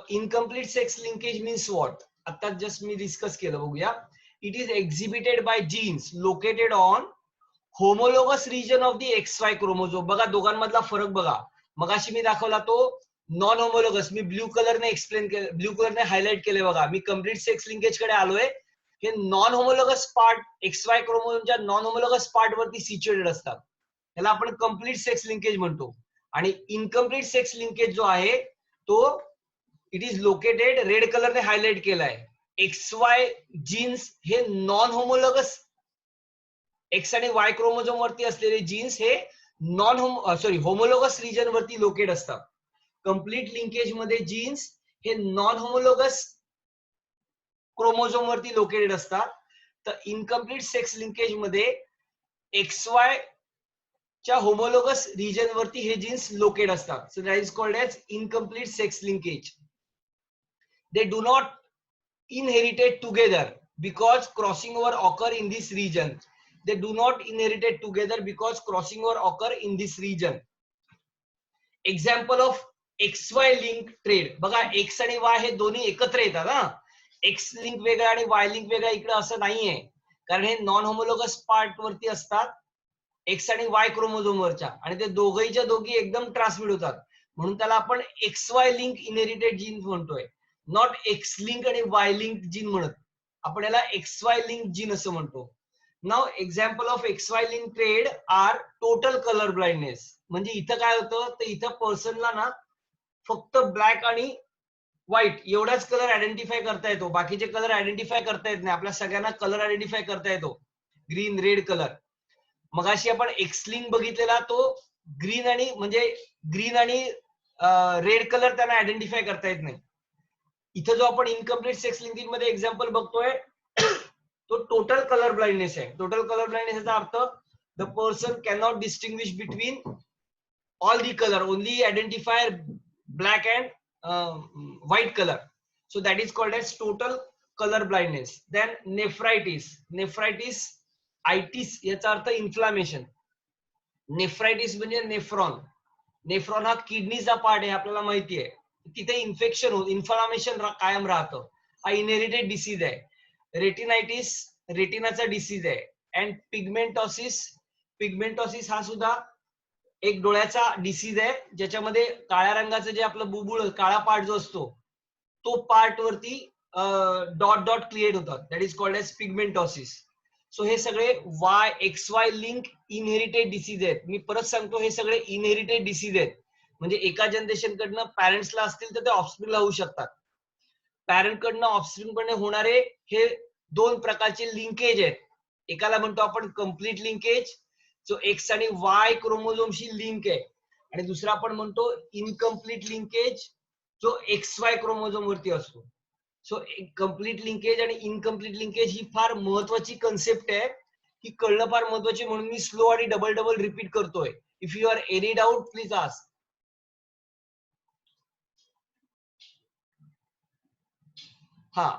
Incomplete sex linkage means what? आता जस्ट मी डिस्कस केलं, बघूया. It is exhibited by genes located on homologous region of the X Y chromosome. बघा दोघांमधला फरक बघा. मगाशी मी दाखवला तो नॉन होमोलोगस, मी ब्ल्यू कलरने एक्सप्लेन केलं, ब्ल्यू कलरने हायलाइट केले. बघा, मी कम्प्लीट सेक्स लिंकेज कडे आलोय. हे non homologous part X Y क्रोमोझोमच्या नॉन होमोलॉगस पार्ट वरती सिच्युएटेड असतात, त्याला आपण कम्प्लीट सेक्स लिंकेज म्हणतो. आणि इनकम्प्लीट सेक्स लिंकेज जो आहे तो इट इज लोकेटेड, रेड कलरने हायलाइट केलाय, एक्स वाय जीन्स हे नॉन होमोलॉगस, एक्स आणि वाय क्रोमोझोम वरती असलेले जीन्स हे होमोलॉगस रिजन वरती लोकेट असतात. कम्प्लीट लिंकेज मध्ये जीन्स हे नॉन होमोलॉगस क्रोमोझोम वरती लोकेटेड असतात. तर इनकम्प्लीट सेक्स लिंकेज मध्ये एक्स वाय च्या होमोलॉगस रिजन वरती हे जीन्स लोकेट असतात. So that is called as incomplete sex linkage. They do not inherited together because crossing over occur in this region. They do not inherited together because crossing over occur in this region. Example of XY link trade. बघा, x आणि Y हे दोन्ही एकत्र येतात. X link वेगळा आणि Y link वेगळा इकडे असं नाहीये, कारण हे नॉन होमोलॉगस पार्ट वरती असतात एक्स आणि वाय क्रोमोझोम वरच्या, आणि ते दोघीच्या दोघी एकदम ट्रान्समिट होतात. म्हणून त्याला आपण X Y link inherited gene म्हणतोय, नॉट एक्स लिंक आणि वाय लिंक जीन म्हणत. आपण याला एक्स वाय लिंक जीन असं म्हणतो. Now example of X Y link trait are total colour blindness. म्हणजे इथं काय होतं, तर इथं पर्सनला ना फक्त ब्लॅक आणि व्हाईट एवढाच कलर आयडेंटिफाय करता येतो, बाकीचे कलर आयडेंटिफाय करता येत नाही. आपल्या सगळ्यांना कलर आयडेंटिफाय करता येतो, ग्रीन, रेड कलर. मगाशी आपण एक्स लिंक बघितलेला, तो ग्रीन आणि म्हणजे ग्रीन आणि रेड कलर त्यांना आयडेंटिफाय करता येत नाही. इथं जो आपण इनकम्प्लीट सेक्स लिंकिंग मध्ये एक्झाम्पल बघतोय तो टोटल कलर ब्लाइंडनेस आहे. टोटल कलर ब्लाइंडनेस याचा अर्थ the person can not distinguish between all the colour, only identify black and white color. So that is called as total color blindness. Then nephritis. Nephritis, itis याचा अर्थ inflammation. नेफ्रायटिस म्हणजे nephron. Nephron हा किडनीचा part आहे, आपल्याला माहिती आहे. तिथे infection होत, इन्फ्लामेशन कायम राहतं. हा इनहेरिटेड डिसीज आहे. रेटिनायटिस रेटिनाचा डिसीज आहे. अँड पिगमेंटॉसिस, पिगमेंटॉसिस हा सुद्धा एक डोळ्याचा डिसीज आहे, ज्याच्यामध्ये काळ्या रंगाचं जे आपलं बुबुळ, काळा पार्ट जो असतो, तो पार्ट वरती डॉट डॉट क्रिएट होतात. That is called as pigmentosis. So हे सगळे XY लिंक इनहेरिटेड डिसीज आहेत. मी परत सांगतो, हे सगळे इनहेरिटेड डिसीज आहेत. म्हणजे एका जनरेशन कडनं पॅरेंट्सला असतील तर ते ऑफस्प्रिंगला होऊ शकतात. पॅरेंट कडनं ऑफस्प्रिंग कडे होणारे हे दोन प्रकारचे लिंकेज आहेत. एकाला म्हणतो आपण कम्प्लीट लिंकेज, जो एक्स आणि वाय क्रोमोझोमशी लिंक आहे, आणि दुसरा आपण म्हणतो इनकम्प्लीट लिंकेज, जो XY क्रोमोझोम वरती असतो. सो कम्प्लीट लिंकेज आणि इनकम्प्लीट लिंकेज ही फार महत्वाची कन्सेप्ट आहे, ही कळणं फार महत्वाची, म्हणून मी स्लो आणि डबल डबल रिपीट करतोय. If you are any doubt please ask. हा,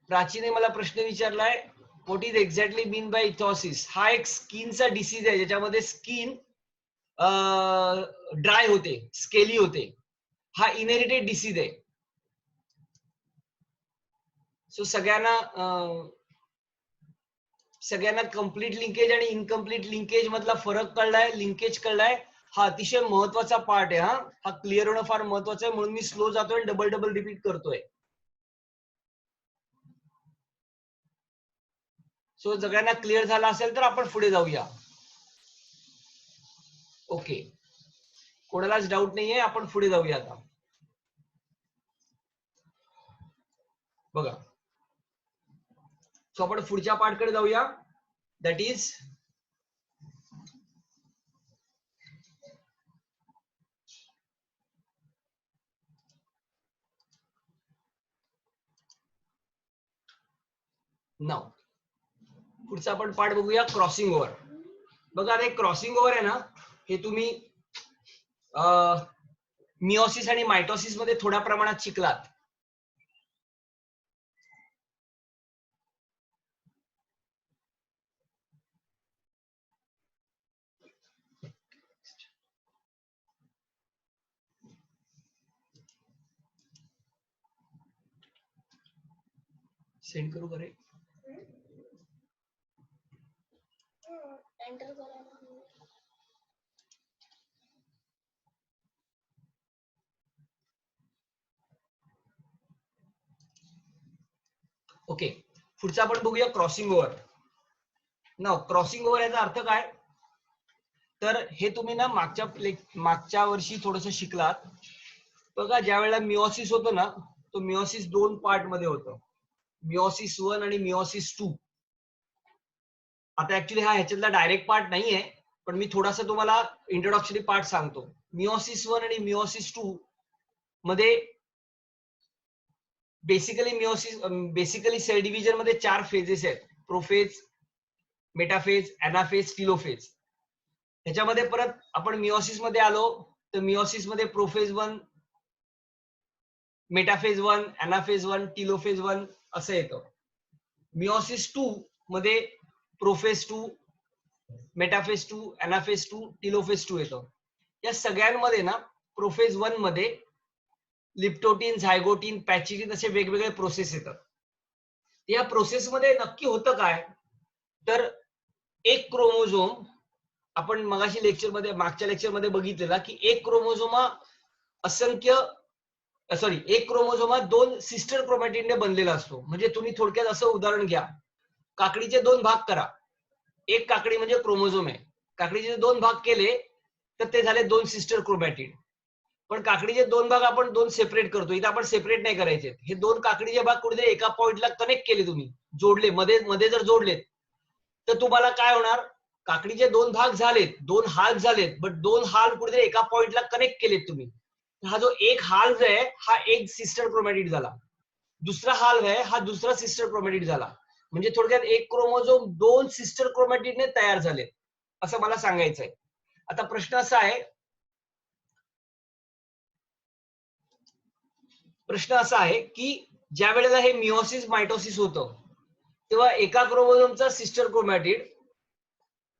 प्राचीने मला प्रश्न विचारलाय, what is exactly mean by ichthyosis. हा एक स्किनचा डिसीज आहे, ज्याच्यामध्ये स्किन ड्राय होते, स्केली होते. हा इनहेरिटेड डिसीज आहे. सो सगळ्यांना कम्प्लीट लिंकेज आणि इनकम्प्लीट लिंकेज मधला फरक कळलाय, लिंकेज कळलाय. हा अतिशय महत्वाचा पार्ट आहे. हा क्लिअर होणं फार महत्वाचं आहे, म्हणून मी स्लो जातोय, डबल डबल रिपीट करतोय. सो सगळ्यांना क्लिअर झाला असेल तर आपण पुढे जाऊया. ओके, कोणालाच डाऊट नाहीये, आपण पुढे जाऊया आता. बघा, सो आपण पुढच्या पार्ट कडे जाऊया. दॅट इज नाव. पुढचा आपण पार्ट बघूया, क्रॉसिंग ओव्हर. बघा, हे क्रॉसिंग ओव्हर आहे ना, हे तुम्ही मिओसिस आणि मायटोसिस मध्ये थोड्या प्रमाणात शिकलात. सेंड करू करे एंटर करा. ओके, पुढचा आपण बघूया क्रॉसिंग ओव्हर. ना क्रॉसिंग ओव्हर याचा अर्थ काय, तर हे तुम्ही ना मागच्या वर्षी थोडस शिकलात. बघा, ज्या वेळेला मिओसिस होतं ना, तो मिओसिस दोन पार्ट मध्ये होतं, मिओसिस 1 आणि मिओसिस 2. आता ऍक्च्युली हा ह्याच्यातला डायरेक्ट पार्ट नाहीये, पण मी थोडासा तुम्हाला इंट्रोडक्शनरी पार्ट सांगतो. मिओसिस 1 आणि मिओसिस 2 मध्ये बेसिकली सेल डिव्हिजन मध्ये 4 फेजेस आहेत: प्रोफेज, मेटाफेज, एनाफेज, टिलोफेज. त्याच्यामध्ये परत आपण मिओसिस मध्ये आलो तर मिओसिस मध्ये प्रोफेज 1, मेटाफेज 1, एनाफेज 1, टिलोफेज 1 असं येतं. मिओसिस 2 मध्ये प्रोफेज 2, मेटाफेज 2, एनाफेज 2, टिलोफेज 2 येतं. या सगळ्यांमध्ये ना प्रोफेज 1 मध्ये लिप्टोटीन, झायगोटीन, पॅचिटीन असे वेगवेगळे प्रोसेस येतात. या प्रोसेस मध्ये नक्की होतं काय, तर एक क्रोमोझोम, आपण मगाशी मागच्या लेक्चर मध्ये बघितलेला की एक क्रोमोझोम एक क्रोमोझोम 2 सिस्टर क्रोमॅटिडने बनलेला असतो. म्हणजे तुम्ही थोडक्यात असं उदाहरण घ्या, काकडीचे 2 भाग करा. एक काकडी म्हणजे क्रोमोझोम आहे, काकडीचे 2 भाग केले तर ते झाले 2 सिस्टर क्रोमॅटिड. पण काकडीचे दोन भाग आपण दोन सेपरेट करतो. इथे आपण सेपरेट नाही करायचे. हे दोन काकडीचे भाग कुठेतरी एका पॉइंटला कनेक्ट केले, तुम्ही जोडले, मध्ये मध्ये जर जोडलेत तर तुम्हाला काय होणार, काकडीचे दोन भाग झालेत, दोन हाल्फ झालेत, बट दोन हाल्फ कुठेतरी एका पॉइंटला कनेक्ट केलेत तुम्ही. हा जो एक हाल्फ आहे हा एक सिस्टर क्रोमॅटिड झाला, दुसरा हाल्फ आहे हा दुसरा सिस्टर क्रोमॅटिड झाला. म्हणजे थोडक्यात एक क्रोमोझोम दोन सिस्टर क्रोमॅटिडने तयार झाले, असं मला सांगायचंय. आता प्रश्न असा आहे की ज्या वेळेला हे मिओसिस मायटोसिस होतं तेव्हा एका क्रोमोझोमचा सिस्टर क्रोमॅटिड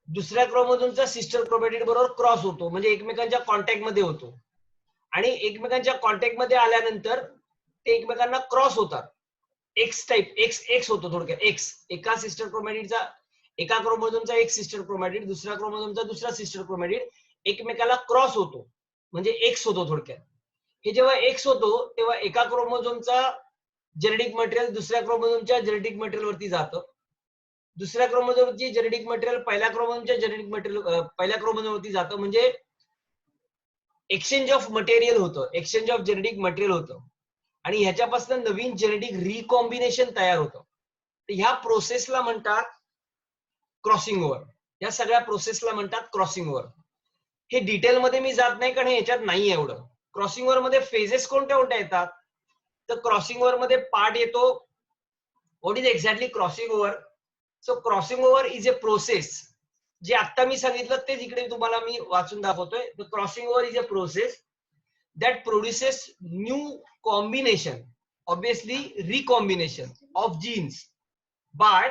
दुसऱ्या क्रोमोझोमचा सिस्टर क्रोमॅटिड बरोबर क्रॉस होतो, म्हणजे एकमेकांच्या कॉन्टॅक्ट मध्ये होतो. आणि एकमेकांच्या कॉन्टॅक्ट मध्ये आल्यानंतर ते एकमेकांना क्रॉस होतात, एक्स टाइप, एक्स होतो थोडक्यात. एक्स एका सिस्टर क्रोमॅटिडचा, एका क्रोमोझोमचा एक सिस्टर क्रोमॅटिड दुसऱ्या क्रोमोझोमचा दुसरा सिस्टर क्रोमॅटिड एकमेकाला क्रॉस होतो, म्हणजे एक्स होतो थोडक्यात. हे जेव्हा एक्स होतो तेव्हा एका क्रोमोझोमचा जेनेटिक मटेरियल दुसऱ्या क्रोमोझोमच्या जेनेटिक मटेरियल वरती जातं, दुसऱ्या क्रोमोझोमची जेनेटिक मटेरियल पहिल्या क्रोमोझोमच्या जेनेटिक मटेरियल पहिल्या क्रोमोझोम वरती जातं, म्हणजे एक्सचेंज ऑफ मटेरियल होतं, एक्सचेंज ऑफ जेनेटिक मटेरियल होतं. आणि ह्याच्यापासून नवीन जेनेटिक रिकॉम्बिनेशन तयार होतं. ह्या प्रोसेसला म्हणतात क्रॉसिंग ओव्हर. या सगळ्या प्रोसेसला म्हणतात क्रॉसिंग ओव्हर. हे डिटेलमध्ये मी जात नाही कारण ह्याच्यात नाही एवढं. क्रॉसिंग ओव्हर मध्ये फेजेस कोणत्या कोणत्या येतात, तर क्रॉसिंग ओव्हर मध्ये पार्ट येतो, what is exactly crossing over. So crossing over is a process, जे आता मी सांगितलं तेच इकडे तुम्हाला मी वाचून दाखवतोय. The crossing over is a process that produces new combination, obviously recombination of genes by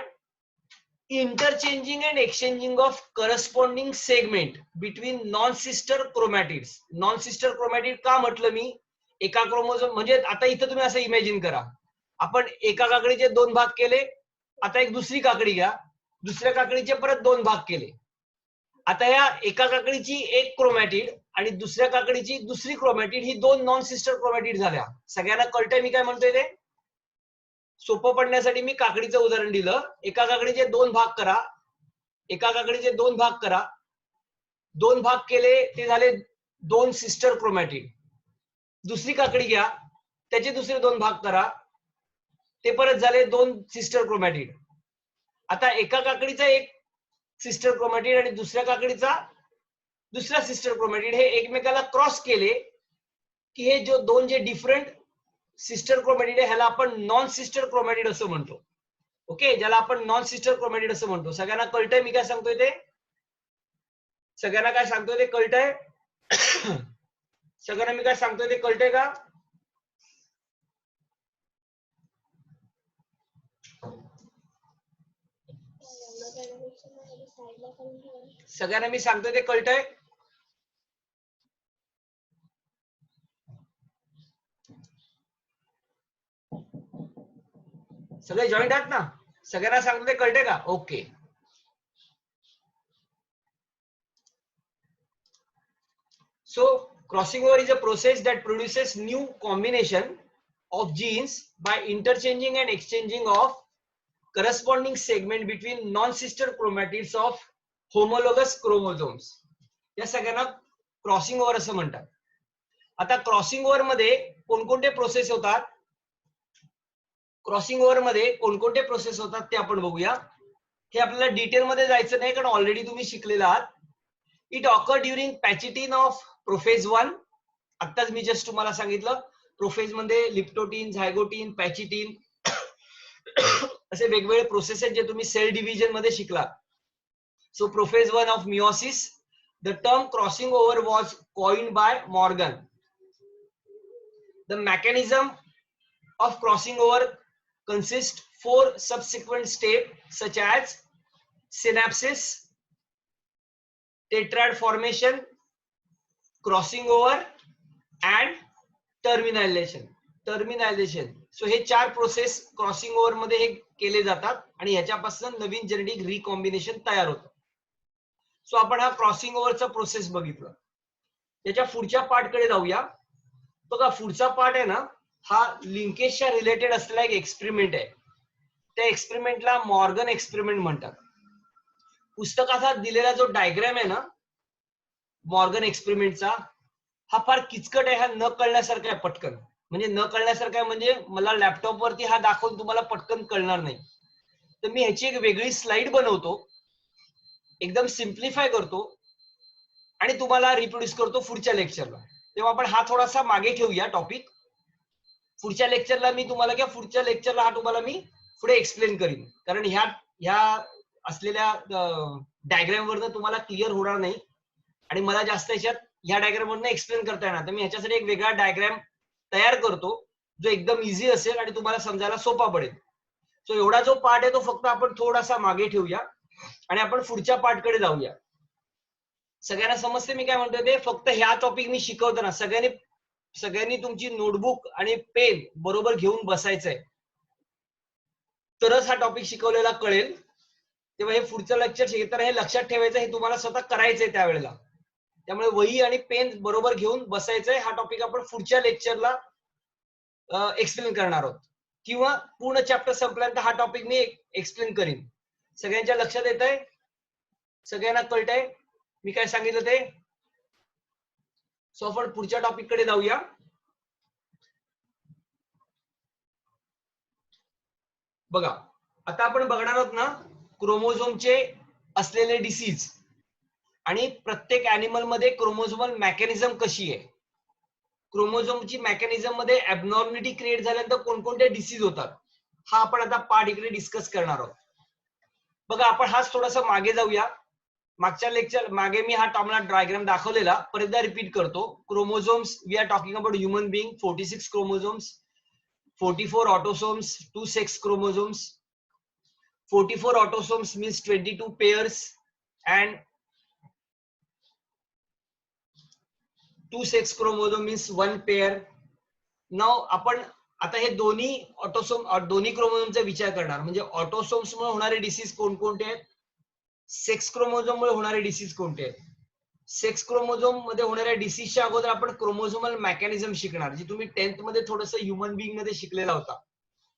interchanging and exchanging of corresponding segment between non-sister chromatids. Non-sister chromatid का म्हटलं मी, एका क्रोमोझोम म्हणजे आता इथं तुम्ही असं इमॅजिन करा, आपण एका काकडीचे दोन भाग केले, आता एक दुसरी काकडी घ्या, दुसऱ्या काकडीचे परत दोन भाग केले. आता या एका काकडीची एक क्रोमॅटिड आणि दुसऱ्या काकडीची दुसरी क्रोमॅटिड ही दोन नॉन सिस्टर क्रोमॅटिड झाल्या. सगळ्यांना कळतंय मी काय म्हणतोय ते? सोपं पडण्यासाठी मी काकडीचं उदाहरण दिलं. एका काकडीचे दोन भाग करा, एका काकडीचे दोन भाग करा, दोन भाग केले ते झाले दोन सिस्टर क्रोमॅटिड. दुसरी काकडी घ्या, त्याचे दुसरे दोन भाग करा, ते परत झाले दोन सिस्टर क्रोमॅटिड. आता एका काकडीचा एक सिस्टर क्रोमॅटिड आणि दुसऱ्या काकडीचा दुसरा सिस्टर क्रोमॅटिड हे एकमेकाला क्रॉस केले की हे जो दोन जे डिफरंट सिस्टर क्रोमॅटिड आहे ह्याला आपण नॉन सिस्टर क्रोमॅटिड असं म्हणतो. ओके, ज्याला आपण नॉन सिस्टर क्रोमॅटिड असं म्हणतो. सगळ्यांना कळतंय मी काय सांगतोय ते? सगळ्यांना काय सांगतोय ते कळतंय? सगळ्यांना मी काय सांगतोय ते कळतंय का? सगळ्यांना मी सांगतोय ते कळतंय? सगळे जॉईंट आहात ना? सगळ्यांना सांगतोय ते कळतंय का? Okay. So crossing over is a process that produces new combination of genes by interchanging and exchanging of corresponding segment between non-sister chromatids of homologous chromosomes. या सगळ्यांना क्रॉसिंग ओव्हर असं म्हणतात. आता क्रॉसिंग ओव्हर मध्ये कोणकोणते प्रोसेस होतात, crossing over मध्ये कोणकोणते प्रोसेस होतात ते आपण बघूया. हे आपल्याला डिटेल मध्ये जायचं नाही कारण ऑलरेडी तुम्ही शिकलेला आहात. It occur during pachytene of prophase 1. आत्ताच मी जस्ट तुम्हाला सांगितलं, प्रोफेज मध्ये लिप्टोटीन, झायगोटीन, पॅचिटिन असे वेगवेगळे प्रोसेस आहेत जे तुम्ही सेल डिव्हिजन मध्ये शिकला. So prophase 1 of meiosis, the term crossing over was coined bye Morgan. The mechanism of crossing over consist 4 subsequent steps such as synapsis, tetrad formation, crossing over and terminalization. So हे 4 process crossing over मध्ये हे केले जातात आणि ह्याच्यापासून नवीन genetic recombination तयार होतं. So आपण हा क्रॉसिंग ओव्हरचा प्रोसेस बघितला. त्याच्या पुढच्या पार्ट कडे जाऊया. बघा पुढचा पार्ट आहे ना, हा लिंकेजच्या रिलेटेड असलेला एक एक्सपेरिमेंट आहे. त्या एक्सपेरिमेंटला मॉर्गन एक्सपेरिमेंट म्हणतात. पुस्तकात दिलेला जो डायग्राम आहे ना मॉर्गन एक्सपेरिमेंटचा, हा फार किचकट आहे, हा न कळण्यासारखा आहे पटकन. म्हणजे न कळण्यासारखा आहे म्हणजे मला लॅपटॉप वरती हा दाखवून तुम्हाला पटकन कळणार नाही. तर मी ह्याची एक वेगळी स्लाइड बनवतो, एकदम सिम्प्लिफाय करतो आणि तुम्हाला रिप्रोड्यूस करतो पुढच्या लेक्चरला. तेव्हा आपण हा थोडासा मागे ठेवूया टॉपिक. पुढच्या लेक्चरला मी तुम्हाला किंवा पुढच्या लेक्चरला हा तुम्हाला मी पुढे एक्सप्लेन करीन, कारण ह्या असलेल्या डायग्राम वरनं तुम्हाला क्लिअर होणार नाही आणि मला जास्त याच्यात ह्या डायग्राम वरनं एक्सप्लेन करता येणार. तर मी ह्याच्यासाठी एक वेगळा डायग्राम तयार करतो जो एकदम इझी असेल आणि तुम्हाला समजायला सोपा पडेल. सो एवढा जो पार्ट आहे तो फक्त आपण थोडासा मागे ठेवूया आणि आपण पुढच्या पार्टकडे जाऊया. सगळ्यांना समजते मी काय म्हणतोय ते? फक्त ह्या टॉपिक मी शिकवताना सगळ्यांनी तुमची नोटबुक आणि पेन बरोबर घेऊन बसायचंय, तरच हा टॉपिक शिकवलेला कळेल. तेव्हा हे पुढचं लेक्चर शिकताना हे लक्षात ठेवायचं, हे तुम्हाला स्वतः करायचंय त्यावेळेला. त्यामुळे वही आणि पेन बरोबर घेऊन बसायचंय. हा टॉपिक आपण पुढच्या लेक्चरला एक्सप्लेन करणार आहोत किंवा पूर्ण चॅप्टर संपल्यानंतर हा टॉपिक मी एक्सप्लेन करीन. सगळ्यांच्या लक्षात येत आहे? सगळ्यांना कळतंय मी काय सांगितलं ते? सो आपण पुढच्या टॉपिक कडे जाऊया. बघा, आता आपण बघणार आहोत ना क्रोमोझोमचे असलेले डिसीज आणि प्रत्येक ॲनिमल मध्ये क्रोमोझोमल मेकॅनिझम कशी आहे. क्रोमोझोमची मेकॅनिझम मध्ये ॲबनॉर्मॅलिटी क्रिएट झाल्यानंतर कोणकोणते डिसीज होतात, हा आपण आता पार्ट इकडे डिस्कस करणार आहोत. बघा, आपण हाच थोडासा मागे जाऊया. मागच्या लेक्चर मागे मी हा टॉमला डायग्राम दाखवलेला, परत एकदा रिपीट करतो. Chromosomes, we are talking about human being. 46 chromosomes, 44 autosomes, 2 sex chromosomes. 44 autosomes means 22 pairs and 2 sex chromosome means 1 pair. Now आपण आता हे दोन्ही क्रोमोझोमचा विचार करणार. म्हणजे ऑटोसोम्स मुळे होणारे डिसीज कोणकोणते आहेत, सेक्स क्रोमोझोम मुळे होणारे डिसीज कोणते आहेत. सेक्स क्रोमोझोम मध्ये होणाऱ्या डिसीजच्या अगोदर आपण क्रोमोझोमल मेकॅनिझम शिकणार, जी तुम्ही 10th मध्ये थोडंसं ह्युमन बीइंग मध्ये शिकलेला होता.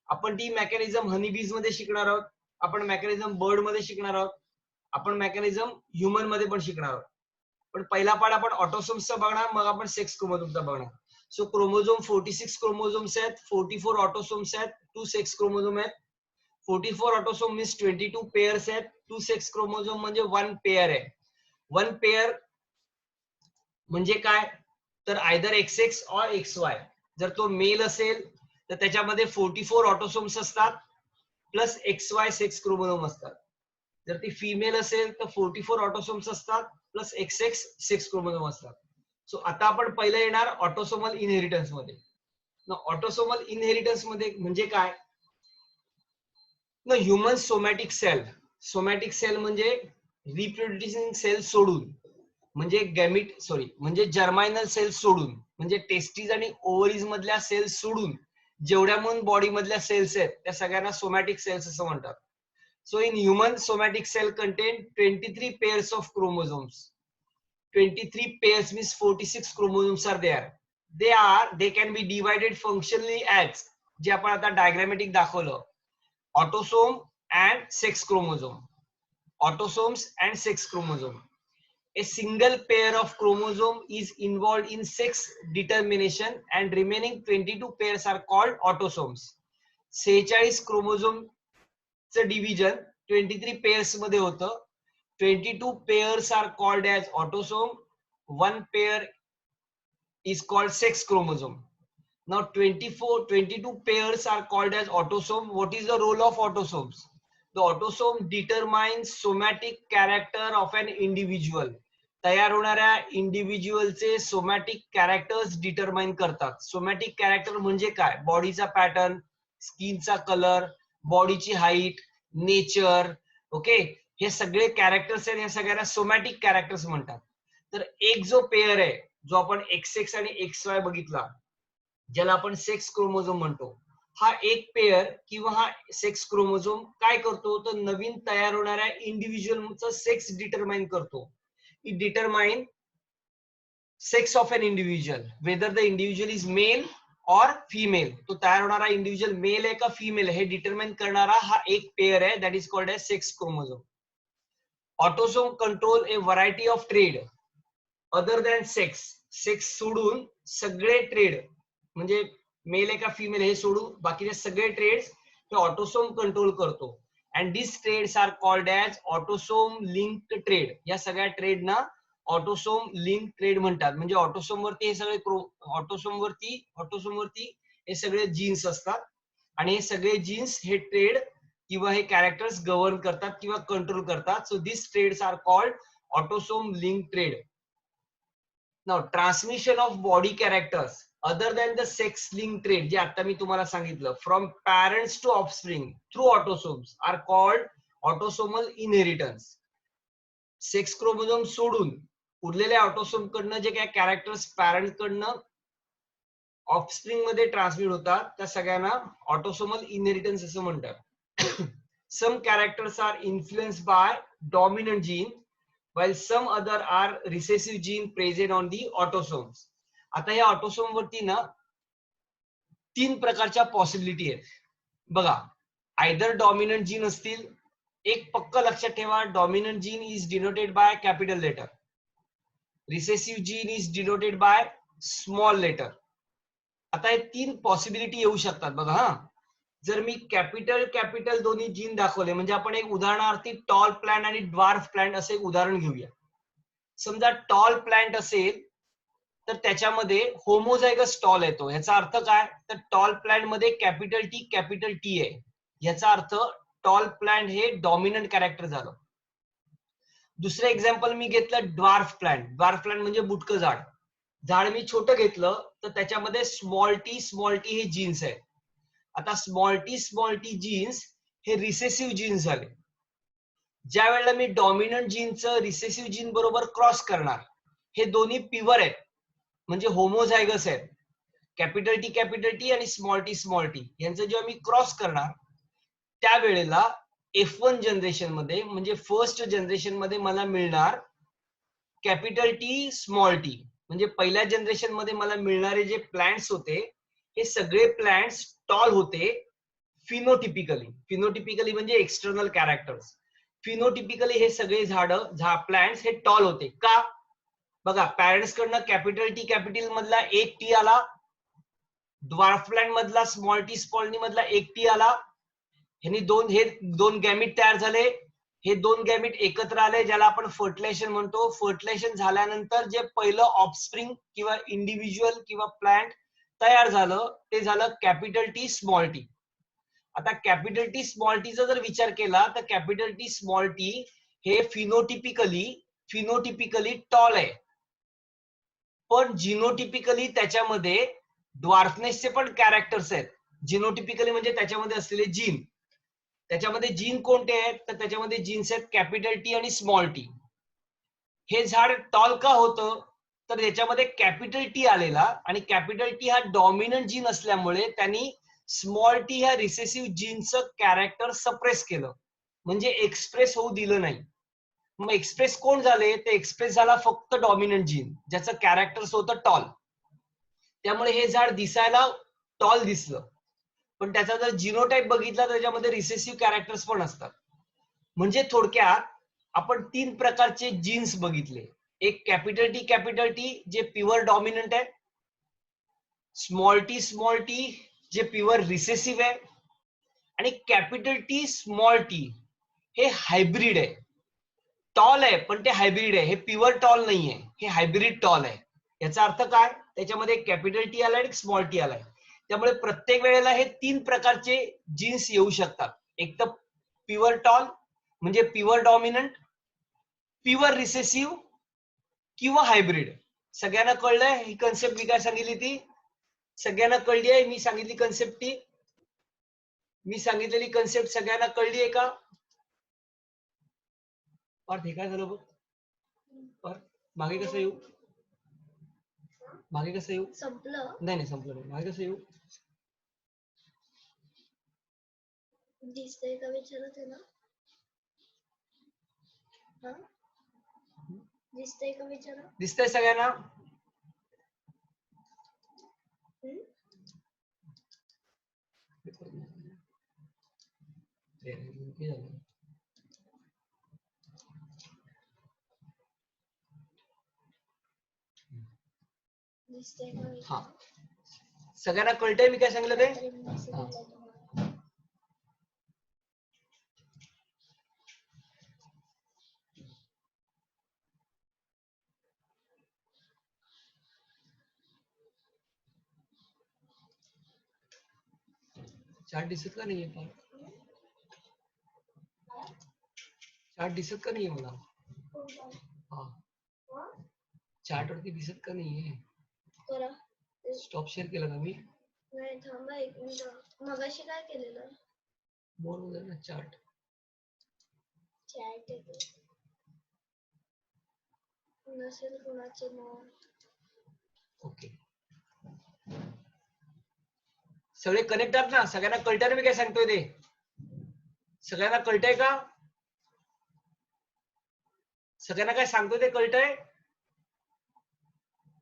आपण ती मेकॅनिझम हनीबीज मध्ये शिकणार आहोत, आपण मेकॅनिझम बर्ड मध्ये शिकणार आहोत, आपण मेकॅनिझम ह्युमन मध्ये पण शिकणार आहोत. पण पहिला पार्ट आपण ऑटोसोम्सचा बघणार, मग आपण सेक्स क्रोमोझोमचा बघणार. सो क्रोमोझोम 46 क्रोमोझोम्स आहेत, 44 ऑटोसोम्स आहेत, 2 सेक्स क्रोमोझोम आहेत. 44 ऑटोसोम मीन्स 22 पेअर्स आहेत, 2 सेक्स क्रोमोझोम म्हणजे 1 पेअर आहे. 1 पेअर म्हणजे काय, तर आयदर XX और XY. जर तो मेल असेल तर त्याच्यामध्ये 44 ऑटोसोम्स असतात प्लस XY सेक्स क्रोमोझोम असतात. जर ती फिमेल असेल तर 44 ऑटोसोम्स असतात प्लस XX सेक्स क्रोमोझोम असतात. सो आता आपण पहिलं येणार ऑटोसोमल इनहेरिटन्स मध्ये. ऑटोसोमल इनहेरिटन्स मध्ये म्हणजे काय, ह्युमन सोमॅटिक सेल म्हणजे रिप्रोड्युसिंग सेल सोडून, म्हणजे म्हणजे जर्मायनल सेल सोडून, म्हणजे टेस्टीज आणि ओव्हरीज मधल्या सेल्स सोडून जेवढ्या म्हणून बॉडी मधल्या सेल्स आहेत त्या सगळ्यांना सोमॅटिक सेल्स असं म्हणतात. So in human somatic cell contain 23 pairs of chromosomes. 23 pairs means 46 chromosomes are there. They can be divided functionally as, जे आपण आता डायग्रामॅटिक दाखवलं, autosome and sex chromosome. Autosomes and sex chromosome. A single pair of chromosome is involved in sex determination and remaining 22 pairs are called autosomes. 46 chromosome च division 23 pairs मध्ये होतं. 22 pairs are called as autosome. 1 pair is called sex chromosome. Now 22 pairs are called as autosome. What is the role of autosomes? The autosome determines somatic character of an individual. तयार होणाऱ्या इंडिव्हिज्युअलचे somatic characters determine करतात. Somatic character म्हणजे काय, बॉडीचा pattern, स्किनचा colour, बॉडीची height, nature. Okay, हे सगळे characters आहेत, या सगळ्यांना सोमॅटिक कॅरेक्टर्स म्हणतात. तर एक जो पेअर आहे, जो आपण XX आणि XY बघितला, ज्याला आपण सेक्स क्रोमोझोम म्हणतो, हा एक पेअर किंवा हा सेक्स क्रोमोझोम काय करतो, तर नवीन तयार होणाऱ्या इंडिव्हिज्युअलचा सेक्स डिटरमाइन करतो. It determine sex of an individual, whether the individual is male or female. तो तयार होणारा इंडिव्हिज्युअल मेल आहे का फीमेल हे डिटरमाइन करणारा हा एक पेअर आहे, that is called as sex chromosome. Autosome control a variety of trait other than sex. Sex सोडून सगळे ट्रेड म्हणजे मेल आहे का फिमेल हे सोडून बाकीचे सगळे ट्रेड्स हे ऑटोसोम कंट्रोल करतो. And this traits are called as autosome linked trait. या सगळ्या ट्रेडना ऑटोसोम लिंक ट्रेड म्हणतात. म्हणजे ऑटोसोम वरती हे सगळे ऑटोसोम वरती हे सगळे जीन्स असतात आणि हे सगळे जीन्स हे ट्रेड किंवा हे कॅरेक्टर्स गव्हर्न करतात किंवा कंट्रोल करतात. So this traits are called autosome link trait. Now transmission of body characters other than the sex link trait जे आता मी तुम्हाला सांगितलं from parents to offspring through autosomes are called autosomal inheritance. Sex chromosome सोडून उरलेल्या autosome कडनं जे काय कॅरेक्टर्स पॅरेंट कडनं ऑफस्प्रिंग मध्ये ट्रान्समिट होतात त्या सगळ्यांना ऑटोसोमल इनहेरिटन्स असं म्हणतात. Some characters are influenced by dominant gene while some other are recessive gene present on the autosomes. आता या ऑटोसोम वरती ना 3 प्रकारच्या पॉसिबिलिटी आहेत बघा. आयदर डॉमिनंट जीन असतील. एक पक्क लक्षात ठेवा, dominant gene is denoted by capital letter, recessive gene is denoted by small letter. आता हे 3 पॉसिबिलिटी येऊ शकतात बघा. हा जर मी कॅपिटल दोन्ही जीन दाखवले म्हणजे आपण एक उदाहरणार्थी टॉल प्लांट आणि ड्वार्फ प्लांट असे एक उदाहरण घेऊया. समजा टॉल प्लांट असेल तर त्याच्यामध्ये होमोझायगस टॉल येतो. ह्याचा अर्थ काय, तर टॉल प्लांट मध्ये कॅपिटल टी आहे. ह्याचा अर्थ टॉल प्लांट हे डॉमिनंट कॅरेक्टर झालं. दुसरं एक्झाम्पल मी घेतलं ड्वार्फ प्लांट. ड्वार्फ प्लांट म्हणजे बुटकं झाड मी छोटं घेतलं तर त्याच्यामध्ये स्मॉल टी हे जीन्स आहे. आता स्मॉल टी जीन्स हे रिसेसिव्ह जीन्स झाले. ज्या वेळेला मी डॉमिनंट जीनचं रिसेसिव्ह जीन बरोबर क्रॉस करणार, हे दोन्ही प्युअर आहेत म्हणजे होमोझायगस आहेत. कॅपिटल टी आणि स्मॉल टी यांचं जेव्हा मी क्रॉस करणार त्यावेळेला F1 जनरेशन मध्ये म्हणजे फर्स्ट जनरेशन मध्ये मला मिळणार कॅपिटल टी स्मॉल टी. म्हणजे पहिल्या जनरेशन मध्ये मला मिळणारे जे प्लांट्स होते हे सगळे प्लांट्स टॉल होते फिनोटिपिकली म्हणजे एक्सटर्नल कॅरेक्टर्स. फिनोटिपिकली हे सगळे प्लांट्स हे टॉल होते का, बघा पॅरेंट्स कडनं कॅपिटल मधला एक टी आला, ड्वार्फ प्लांट मधला स्मॉल टी मधला एक टी आला. हे दोन गॅमिट तयार झाले. हे दोन गॅमिट एकत्र आले ज्याला आपण फर्टिलायझेशन म्हणतो. फर्टिलायझेशन झाल्यानंतर जे पहिलं ऑफस्प्रिंग किंवा इंडिव्हिज्युअल किंवा प्लांट तयार झालं ते झालं कॅपिटल टी स्मॉल टी. आता कॅपिटल टी स्मॉल टीचा जर विचार केला तर कॅपिटल टी स्मॉल टी हे फिनोटिपिकली टॉल आहे, पण जिनोटिपिकली त्याच्यामध्ये ड्वार्फनेसचे पण कॅरेक्टर्स आहेत. जिनोटिपिकली म्हणजे त्याच्यामध्ये असलेले जीन. त्याच्यामध्ये जीन कोणते आहेत तर त्याच्यामध्ये जीन्स आहेत कॅपिटल टी आणि स्मॉल टी. हे झाड टॉल का होतं तर त्याच्यामध्ये कॅपिटल टी आलेला आणि कॅपिटल टी हा डॉमिनंट जीन असल्यामुळे त्यांनी स्मॉल टी ह्या रिसेसिव्ह जीनचं कॅरेक्टर सप्रेस केलं म्हणजे एक्सप्रेस होऊ दिलं नाही. मग एक्सप्रेस कोण झाले, ते एक्सप्रेस झाला फक्त डॉमिनंट जीन ज्याचं कॅरेक्टर होतं टॉल. त्यामुळे हे झाड दिसायला टॉल दिसलं, पण त्याचा जर जिनोटाइप बघितला तर त्याच्यामध्ये रिसेसिव्ह कॅरेक्टर्स पण असतात. म्हणजे थोडक्यात आपण 3 प्रकारचे जीन्स बघितले. एक कॅपिटल टी जे प्युअर डॉमिनंट आहे, स्मॉल टी जे प्युअर रिसेसिव्ह आहे आणि कॅपिटल टी स्मॉल टी हे हायब्रिड आहे. टॉल आहे पण ते हायब्रिड आहे, हे प्युअर टॉल नाहीये, हे हायब्रिड टॉल आहे. याचा अर्थ काय, त्याच्यामध्ये कॅपिटल टी आलाय आणि स्मॉल टी आलाय. त्यामुळे प्रत्येक वेळेला हे 3 प्रकारचे जीन्स येऊ शकतात. एक तर प्युअर टॉल म्हणजे प्युअर डॉमिनंट, प्युअर रिसेसिव्ह किंवा हायब्रिड. सगळ्यांना कळलंय ही कन्सेप्ट मी काय सांगितली ती, सगळ्यांना कळली आहे मी सांगितली कन्सेप्ट ती, मी सांगितलेली कन्सेप्ट सगळ्यांना कळली आहे का. और हे काय झालं बघ, और मागे कसं येऊ, मागे कसं येऊ, संपलं नाही संपलं नाही, मागे कसं येऊ. दिसतंय का विचारत आहे ना, हा दिसतंय का विचारा. दिसतंय सगळ्यांना. दिसतंय का मी? हा, सगळ्यांना कळतंय मी काय सांगितलं ते? तरी message हा. आलाय तुम्हाला. चार्ट दिसत का नाहीये पण? चार्ट दिसत का नाहीये मला? हा, चार्ट वरती दिसत का नाहीये? करा. स्टॉप शेअर केलं ना मी? नाही थांबा एक मिनिट. मगाशी काय केलेलं? मोर वगैरे ना चार्ट. चॅट नसेल कोणाचे मग. ओके, सगळे कनेक्ट आहात ना? सगळ्यांना कळतंय ना मी काय सांगतोय ते? सगळ्यांना कळतंय का? सगळ्यांना काय सांगतोय ते कळतंय?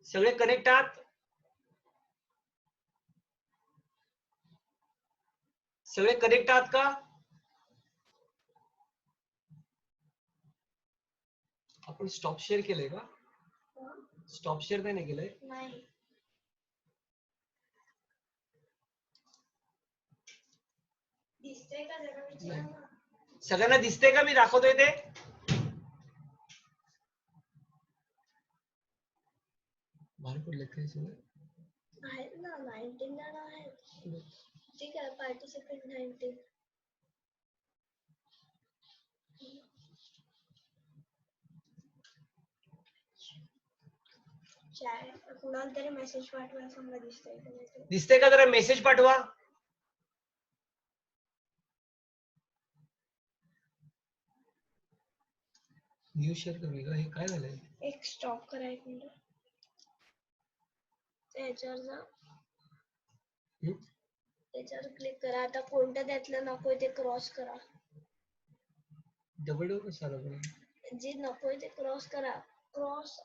सगळे कनेक्ट आहात? सगळे कनेक्ट आहात का? आपण स्टॉप शेअर केलंय का? स्टॉप शेअर नाही केलंय? नाही. दिसतंय का जरा विचारा ना. सगळ्यांना दिसतंय का मी दाखवतोय ते? बाहेर पडले काही सगळे? आहेत ना 19 जण आहेत. ठीक आहे पार्टिसिपेंट 19. चॅट कुणाला तरी मेसेज पाठवा समजा दिसतंय का नाही ते. दिसतंय का? जरा मेसेज पाठवा. न्यूज शेअर करू का? हे काय झालंय? एक स्टॉप करा एक मिनिट. त्याच्यावर जा. त्याच्यावर क्लिक करा. आता कोणतं त्यातलं नकोय ते क्रॉस करा. डबल डोर कसा आला? जे नकोय ते क्रॉस करा. क्रॉस.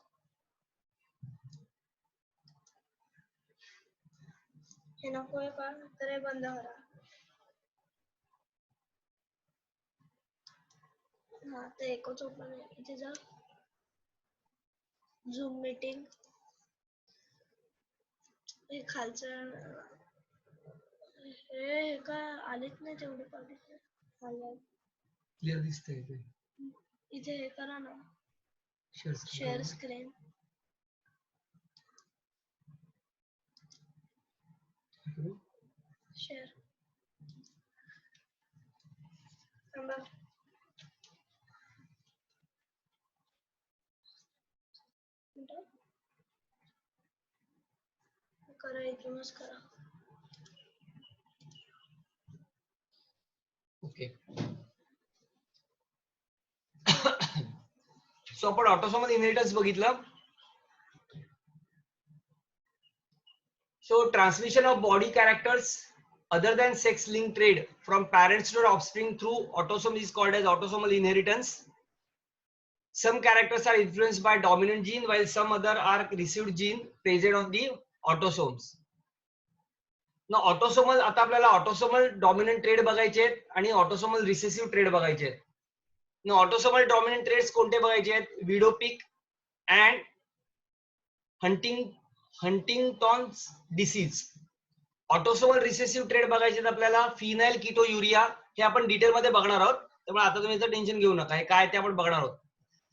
हे नकोय का? तर हे बंद करा. हा ते एकच ओपन आहे. इथे जा. Zoom meeting. हे खालचं हे काय आलेच नाही तेवढे बघितले. आले. क्लिअर दिसतंय ते. इथे हे करा ना. Share share screen. शेअर. थांबा. करा इथूनच करा. ओके. सो आपण ऑटोसोमल इनहेरिटन्स बघितलं. So transmission of body characters other than sex linked trait from parents to offspring through autosome is called as autosomal inheritance. Some characters are influenced by dominant gene while some other are received gene present on the autosomes. Now autosomal आता आपल्याला autosomal dominant trait बघायचे आहेत आणि autosomal recessive trait बघायचे आहेत. Now autosomal dominant traits कोणते बघायचे आहेत? Widow-Pick and Huntington's disease. Autosomal recessive trait बघायचे आपल्याला फिनाइल कीटोयुरिया. हे आपण डिटेल मध्ये बघणार आहोत, त्यामुळे आता तुम्ही टेन्शन घेऊ नका. हे काय ते आपण बघणार आहोत.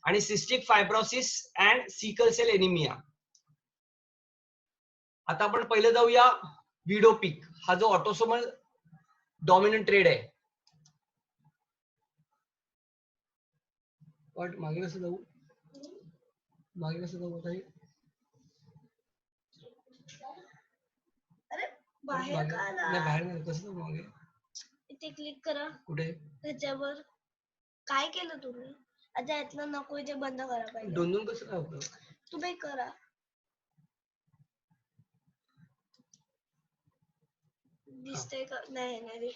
आणि cystic fibrosis and sickle cell anaemia. आता आपण पहिले जाऊया विडोपिक. हा जो ऑटोसोमल डॉमिनंट ट्रेड आहे. पण मागे कसं जाऊ? मागे कसं जाऊ? आता अरे बाहेर का आला? नाही बाहेर नाही. कसं मागे? इथे क्लिक करा. कुठे? त्याच्यावर. काय केलं तुम्ही? आता यातलं नकोय ते बंद करा पाहिजे. दोन दोन कसं काय होतं? तुम्ही करा. दिसतंय का? नाही नाही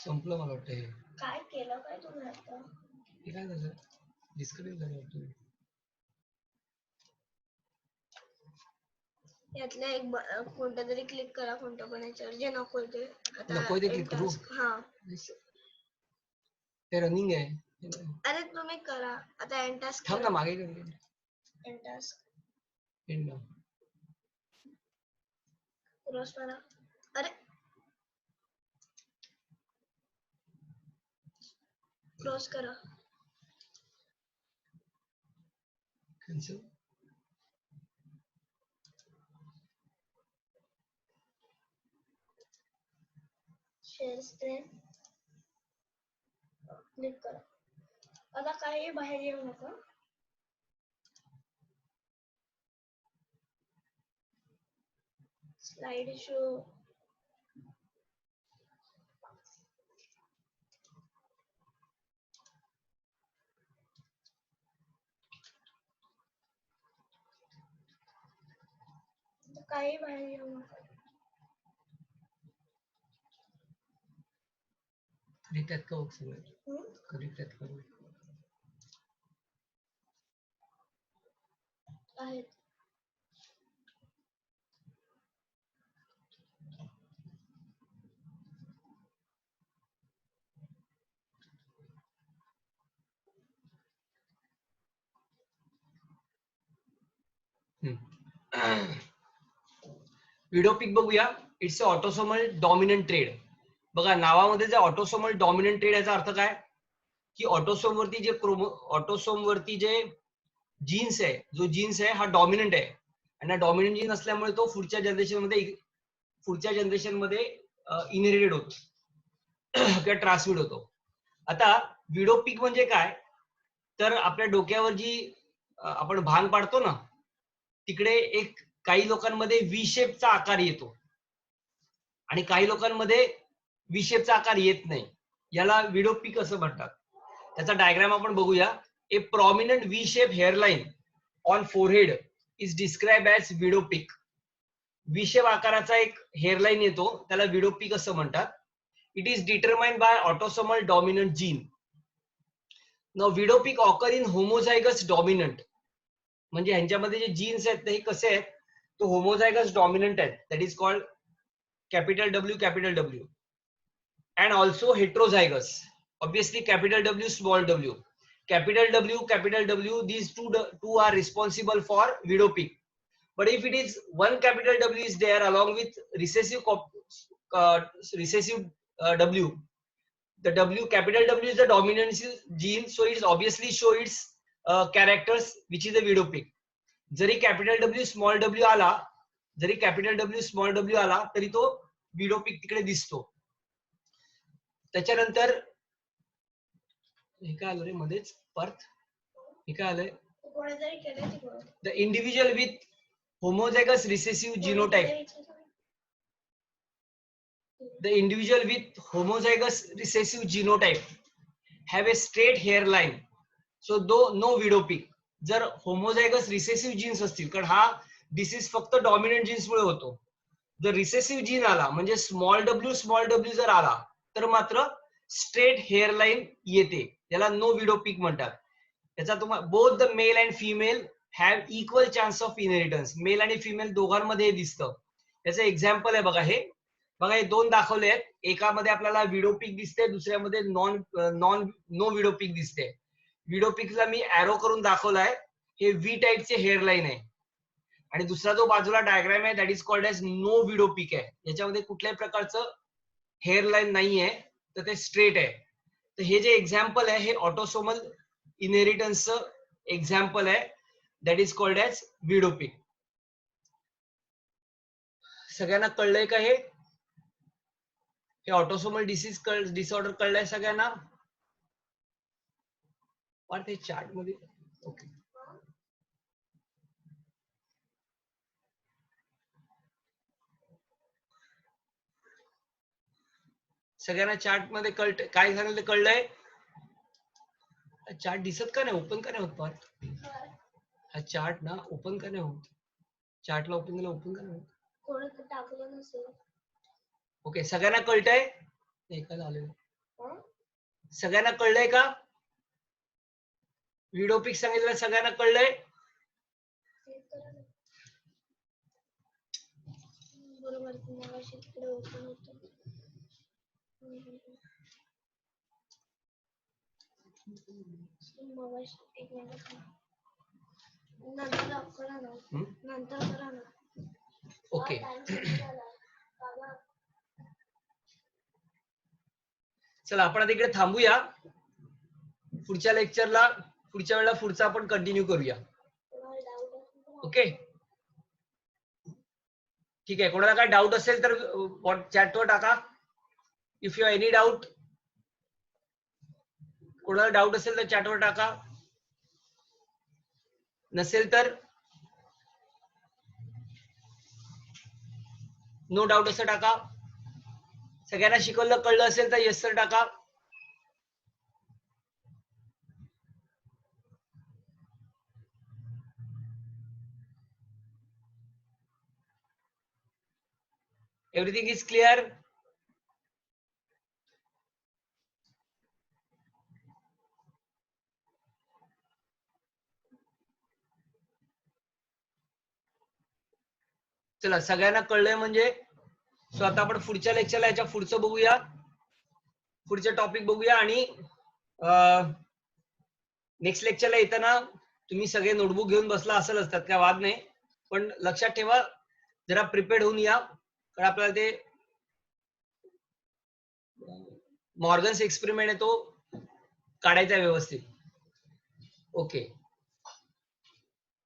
संपलं मला वाटतं. हे काय केलं काय तुम्ही आता? हे काय झालं? डिस्कनेक्ट झालं वाटतं. यातलं एक कोणतं तरी क्लिक करा. कोणतं पण याच्यावर जे नकोय ते. नको ते क्लिक करू. हा ते रनिंग आहे. अरे तुम्ही करा आता एंड टास्क थांब ना मागे कर एंड टास्क एंड ना क्रॉस मारा अरे क्रॉस करा cancel शेअर स्क्रीन क्लिक करा आता काही बाहेर येऊ नका स्लाइड शो काही बाहेर येऊ नका रिक्वेस्ट का सगळं रिक्वेस्ट करू आहेत व्हिडिओ पिक बघूया. It's a autosomal dominant trade. बघा नावामध्ये जे ऑटोसोमल डॉमिनंट ट्रेड याचा अर्थ काय की ऑटोसोम वरती जे जीन्स आहे जो जीन्स आहे हा डॉमिनंट आहे आणि हा डॉमिनंट जीन असल्यामुळे तो पुढच्या जनरेशन मध्ये इनहेरिटेड होतो किंवा ट्रान्समिट होतो. आता व्हिडिओ पिक म्हणजे काय तर आपल्या डोक्यावर जी आपण भांग पाडतो ना तिकडे एक काही लोकांमध्ये व्ही शेपचा आकार येतो आणि काही लोकांमध्ये व्ही शेपचा आकार येत नाही. याला व्हिडिओ पिक असं म्हणतात. त्याचा डायग्राम आपण बघूया. A prominent V shape hairline on forehead is describe as widow peak. V shape आकाराचा एक हेअरलाईन येतो त्याला व्हिडिओ पिक असं म्हणतात. It is determined by autosomal dominant gene. Now widow peak occur in homozygous dominant. म्हणजे ह्यांच्यामध्ये जे genes आहेत ते कसे आहेत तो होमोझायगस डॉमिनंट आहेत. That is called capital W and also heterozygous. Obviously capital W small w. Capital W these two are responsible for video peak. But if it is one capital W is there along with recessive W, the capital W is the dominant gene, so it's obviously show its characters which is the video peak. जरी capital W small w आला जरी capital W small W आला तरी तो video पिक तिकडे दिसतो. त्याच्यानंतर हे काय आलं रे मध्येच परत हे काय आलंय the individual with homozygous recessive genotype. The individual with homozygous recessive genotype have a straight hairline so no widow peak. जर होमोझायगस रिसेसिव्ह जीन्स असतील कारण हा डिसीज फक्त डॉमिनंट जीन्स मुळे होतो. जर रिसेसिव्ह जीन आला म्हणजे स्मॉल डब्ल्यू जर आला तर मात्र स्ट्रेट हेअरलाईन येते. याला नो व्हिडिओ पिक म्हणतात. याचा तुम्हाला both the male and female have equal chance of inheritance. Male आणि फिमेल दोघांमध्ये दिसतं. याचं एक्झाम्पल आहे बघा हे दोन दाखवले आहेत. एकामध्ये आपल्याला व्हिडिओ पिक दिसते दुसऱ्यामध्ये नो व्हिडिओ पिक दिसते. व्हिडिओ पिकला मी ऍरो करून दाखवलाय. हे व्ही टाईपचे हेअरलाईन आहे आणि दुसरा जो बाजूला डायग्राम आहे that is called as no widow peak आहे. याच्यामध्ये कुठल्याही प्रकारचं हेअरलाईन नाहीये तर ते स्ट्रेट आहे. तर हे जे एक्झाम्पल आहे हे ऑटोसोमल इनहेरिटन्सचं एक्झाम्पल आहे that is called as widow peak. सगळ्यांना कळलंय का हे ऑटोसोमल डिसऑर्डर कळलंय सगळ्यांना. ते चार्ट मध्ये ओके सगळ्यांना चार्ट मध्ये काय झालं कळलंय. चार्ट दिसत का नाही ओपन का नाही होत पार्ट. हा चार्ट ना ओपन का नाही होत. चार्टला ओपन केलं ओपन का नाही होत. कोणी टाकलं नसेल. ओके सगळ्यांना कळतंय. एका झालेलं सगळ्यांना कळलंय का व्हिडिओ पिक सांगितलं सगळ्यांना कळलंय. बरोबर मगाशी तिकडे ओपन होतं. मगाशी एक मिनिट थांब. नंतर करा ना. नंतर करा ना. ओके. टाइम संपत आला. बाबा चला आपण आता इकडे थांबूया. पुढच्या लेक्चरला पुढच्या वेळेला पुढचा आपण कंटिन्यू करूया. कोणाला डाऊट असेल तर ओके, ठीक आहे. कोणाला काय डाऊट असेल तर चॅटवर टाका. इफ यू एनी डाऊट, कोणाला डाऊट असेल तर चॅटवर टाका. नसेल तर नो डाऊट असं टाका. सगळ्यांना शिकवलं कळलं असेल तर येस सर टाका. Everything is clear. चला सगळ्यांना कळलंय म्हणजे सो आता आपण पुढच्या लेक्चरला याच्या पुढचं बघूया, पुढचे टॉपिक बघूया. आणि नेक्स्ट लेक्चरला येताना तुम्ही सगळे नोटबुक घेऊन बसला असेल असतात, काय वाद नाही. पण लक्षात ठेवा जरा प्रिपेअर्ड होऊन या, कारण आपल्याला ते मॉर्गन्स एक्सपेरिमेंट आहे तो काढायचा व्यवस्थित. ओके,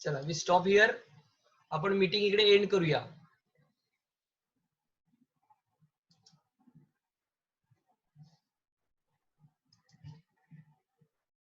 चला वी स्टॉप हिअर. आपण मीटिंग इकडे एंड करूया.